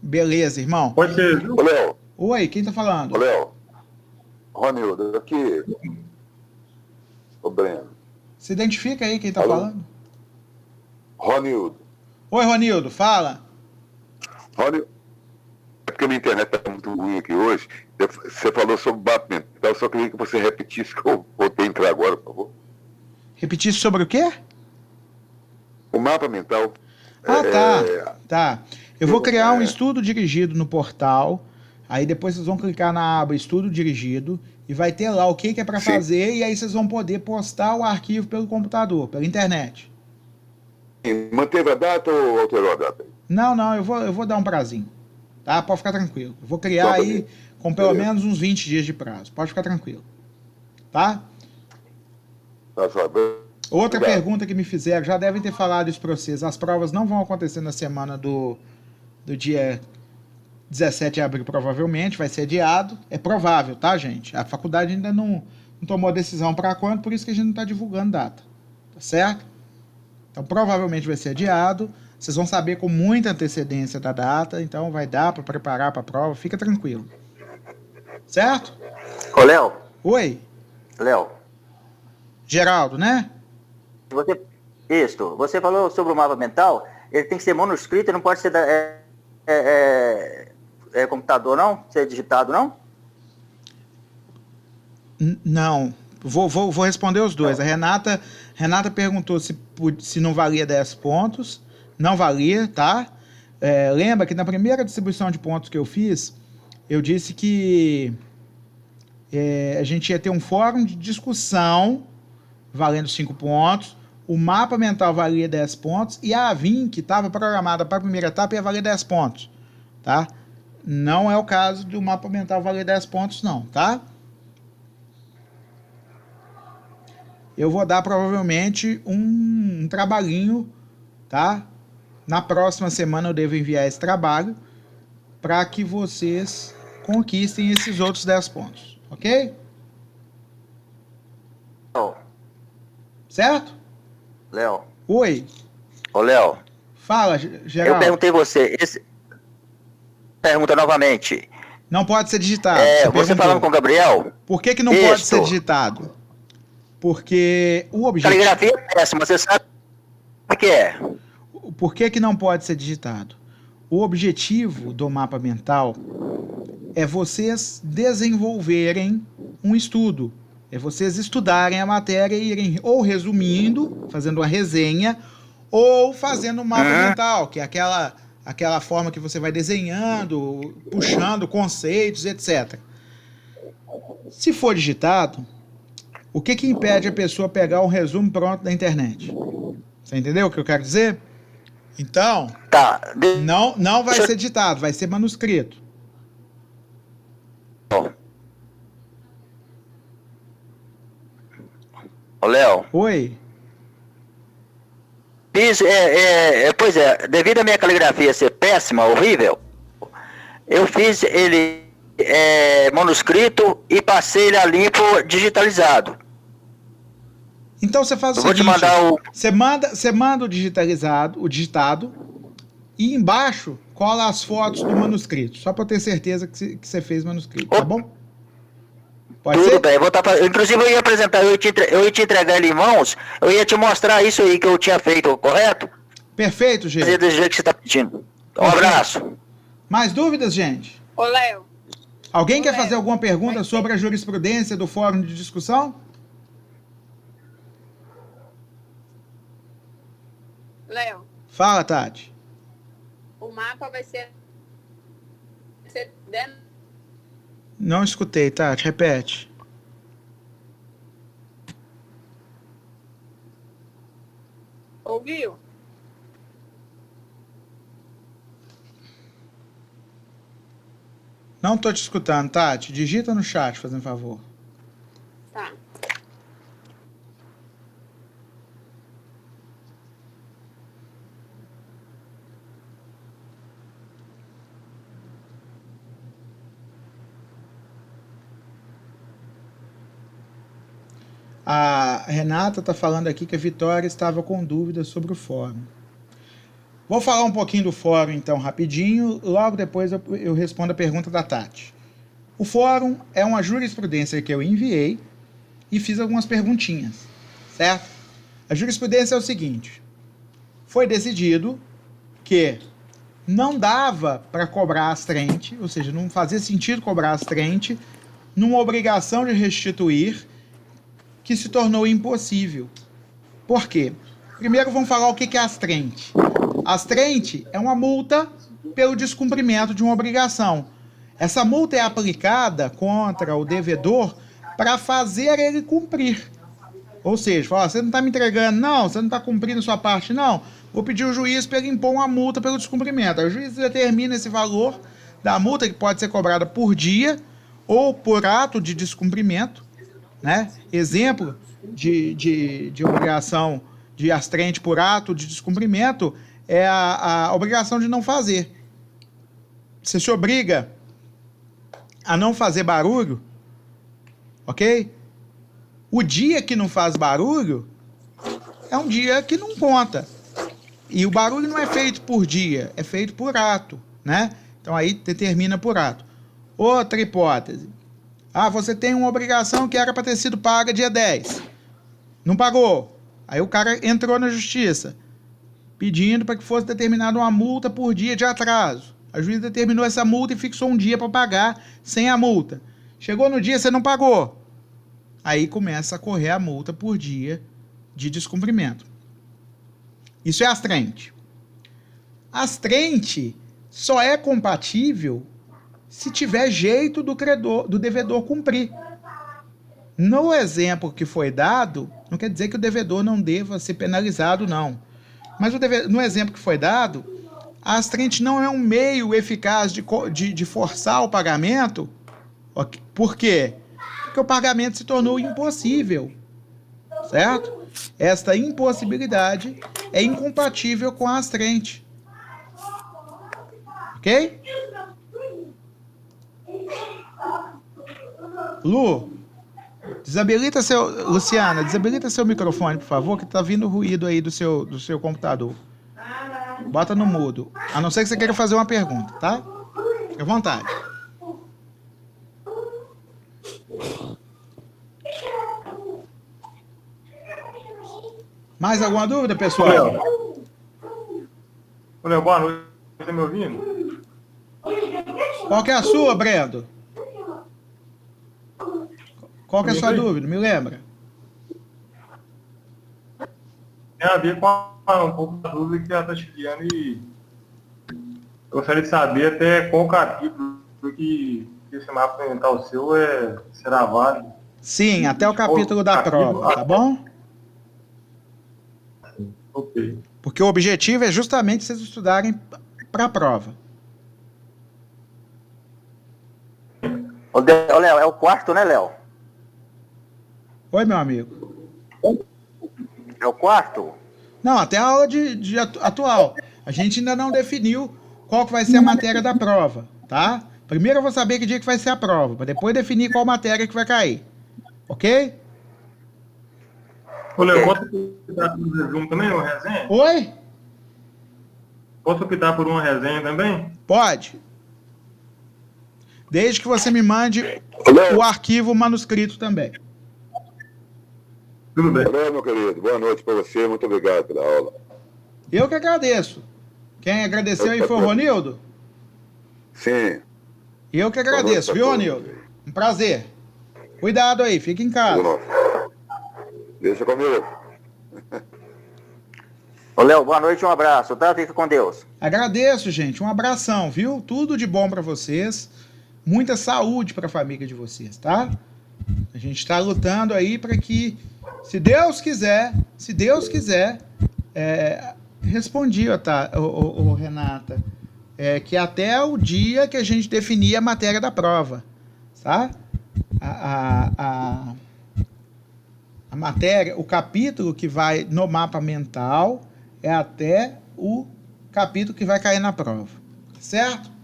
Beleza, irmão. Ô, Léo. Oi, quem tá falando? Ô, Léo. Ronildo, aqui. Ô, Breno. Se identifica aí quem tá Alô? falando. Ronildo. Oi, Ronildo, fala. Ronildo. É porque a minha internet tá muito ruim aqui hoje. Você falou sobre o mapa mental. Eu só queria que você repetisse que eu voltei a entrar agora, por favor. Repetisse sobre o quê? O mapa mental. Tá. Eu vou criar um estudo dirigido no portal. Aí depois vocês vão clicar na aba Estudo Dirigido e vai ter lá o que é para fazer, e aí vocês vão poder postar o arquivo pelo computador, pela internet. Manteve a data ou alterou a data? Não, eu vou dar um prazinho, tá? Pode ficar tranquilo. Eu vou criar aí com pelo menos uns 20 dias de prazo. Pode ficar tranquilo, tá? Tá só. Outra pergunta que me fizeram, já devem ter falado isso para vocês, as provas não vão acontecer na semana do dia 17 de abril, provavelmente, vai ser adiado. É provável, tá, gente? A faculdade ainda não tomou a decisão para quando, por isso que a gente não está divulgando data, tá certo? Então, provavelmente vai ser adiado. Vocês vão saber com muita antecedência da data, então vai dar para preparar para a prova, fica tranquilo. Certo? Ô, Léo. Oi. Léo. Geraldo, né? Você falou sobre o mapa mental, ele tem que ser manuscrito, não pode ser computador, não? Ser digitado, não? Não. Vou responder os dois. A Renata perguntou se não valia 10 pontos. Não valia, tá? Lembra que na primeira distribuição de pontos que eu fiz, eu disse que a gente ia ter um fórum de discussão valendo 5 pontos, o mapa mental valia 10 pontos e a AVIN, que estava programada para a primeira etapa, ia valer 10 pontos, tá? Não é o caso do mapa mental valer 10 pontos, não, tá? Eu vou dar provavelmente um trabalhinho, tá? Na próxima semana eu devo enviar esse trabalho para que vocês conquistem esses outros 10 pontos, ok? Certo? Léo. Oi. Ô, Léo. Fala, Geraldo. Eu perguntei você. Pergunta novamente. Não pode ser digitado. Você falando com o Gabriel? Por que não pode ser digitado? Porque o objetivo... Caligrafia é péssima, você sabe o que é. Por que não pode ser digitado? O objetivo do mapa mental é vocês desenvolverem um estudo. É vocês estudarem a matéria e irem ou resumindo, fazendo uma resenha, ou fazendo um mapa mental, que é aquela forma que você vai desenhando, puxando conceitos, etc. Se for digitado, o que impede a pessoa pegar um resumo pronto da internet? Você entendeu o que eu quero dizer? Então, não vai ser digitado, vai ser manuscrito. Ô, Léo. Oi. Pois é, devido à minha caligrafia ser péssima, horrível, eu fiz ele manuscrito e passei ele a limpo digitalizado. Então você faz o seguinte, você manda o digitado, e embaixo cola as fotos do manuscrito, só para eu ter certeza que você fez manuscrito, tá bom? Pode Tudo ser? bem, inclusive eu ia apresentar, eu ia te entregar ele em mãos, eu ia te mostrar isso aí que eu tinha feito, correto? Perfeito, gente. Fazer desse jeito que você está pedindo. Um abraço. Mais dúvidas, gente? Ô, Léo. Alguém quer fazer alguma pergunta sobre a jurisprudência do fórum de discussão? Léo. Fala, Tati. O mapa vai ser Não escutei, Tati. Repete. Ouviu? Não tô te escutando, Tati. Digita no chat, fazendo favor. Tá. A Renata está falando aqui que a Vitória estava com dúvidas sobre o fórum. Vou falar um pouquinho do fórum, então, rapidinho. Logo depois eu respondo a pergunta da Tati. O fórum é uma jurisprudência que eu enviei e fiz algumas perguntinhas, certo? A jurisprudência é o seguinte. Foi decidido que não dava para cobrar astrente, ou seja, não fazia sentido cobrar astrente numa obrigação de restituir que se tornou impossível. Por quê? Primeiro vamos falar o que é astrente. Astrente é uma multa pelo descumprimento de uma obrigação. Essa multa é aplicada contra o devedor para fazer ele cumprir. Ou seja, fala, você não está me entregando, não, você não está cumprindo sua parte, não. Vou pedir ao juiz para ele impor uma multa pelo descumprimento. Aí o juiz determina esse valor da multa, que pode ser cobrada por dia ou por ato de descumprimento, né? Exemplo de obrigação de astrente por ato de descumprimento é a obrigação de não fazer. Você se obriga a não fazer barulho, ok? O dia que não faz barulho é um dia que não conta. E o barulho não é feito por dia, é feito por ato, né? Então aí determina por ato. Outra hipótese. Ah, você tem uma obrigação que era para ter sido paga dia 10. Não pagou. Aí o cara entrou na justiça, pedindo para que fosse determinada uma multa por dia de atraso. A juíza determinou essa multa e fixou um dia para pagar sem a multa. Chegou no dia, você não pagou. Aí começa a correr a multa por dia de descumprimento. Isso é astrente. Astrente só é compatível se tiver jeito do devedor cumprir. No exemplo que foi dado, não quer dizer que o devedor não deva ser penalizado, não. Mas no exemplo que foi dado, a astrente não é um meio eficaz de forçar o pagamento. Por quê? Porque o pagamento se tornou impossível, certo? Esta impossibilidade é incompatível com a astrente. Ok? Luciana, desabilita seu microfone, por favor, que tá vindo ruído aí do seu computador. Bota no mudo. A não ser que você queira fazer uma pergunta, tá? Fique à vontade. Mais alguma dúvida, pessoal? Léo, boa noite. Você tá me ouvindo? Qual que é a sua, Brendo? Qual que é a sua dúvida? Me lembra. Tem a ver com um pouco da dúvida que ela está te criando e eu gostaria de saber até qual capítulo que esse mapa mental seu será válido. Sim, até o capítulo da prova, tá bom? Ok. Porque o objetivo é justamente vocês estudarem para a prova. Ô, Léo, é o quarto, né, Léo? Oi, meu amigo. É o quarto? Não, até a aula atual. A gente ainda não definiu qual que vai ser a matéria da prova, tá? Primeiro eu vou saber que dia que vai ser a prova, para depois definir qual matéria que vai cair. Ok? Ô, Léo, posso optar por um resumo também, uma resenha? Oi? Posso optar por uma resenha também? Pode. Desde que você me mande o arquivo manuscrito também. Tudo bem. Olá, meu querido. Boa noite para você. Muito obrigado pela aula. Eu que agradeço. Quem agradeceu aí foi o Ronildo? Sim. Eu que agradeço, viu, Ronildo? Um prazer. Cuidado aí, fica em casa. Deixa comigo. Ô, Léo, boa noite, um abraço, tá? Fica com Deus. Agradeço, gente. Um abração, viu? Tudo de bom para vocês. Muita saúde para a família de vocês, tá? A gente está lutando aí para que, se Deus quiser, respondi, tá, Renata, que até o dia que a gente definir a matéria da prova, tá? A matéria, o capítulo que vai no mapa mental é até o capítulo que vai cair na prova, certo?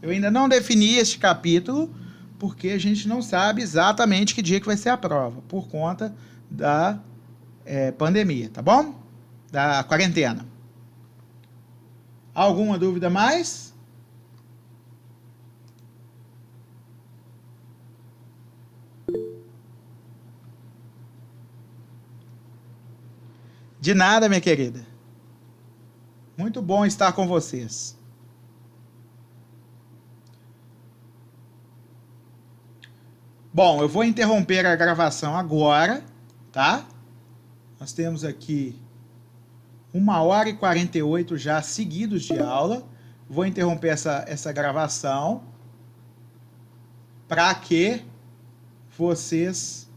Eu ainda não defini este capítulo porque a gente não sabe exatamente que dia que vai ser a prova, por conta da pandemia, tá bom? Da quarentena. Alguma dúvida mais? De nada, minha querida. Muito bom estar com vocês. Bom, eu vou interromper a gravação agora, tá? Nós temos aqui 1h48 já seguidos de aula. Vou interromper essa gravação para que vocês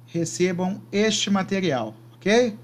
recebam este material, ok?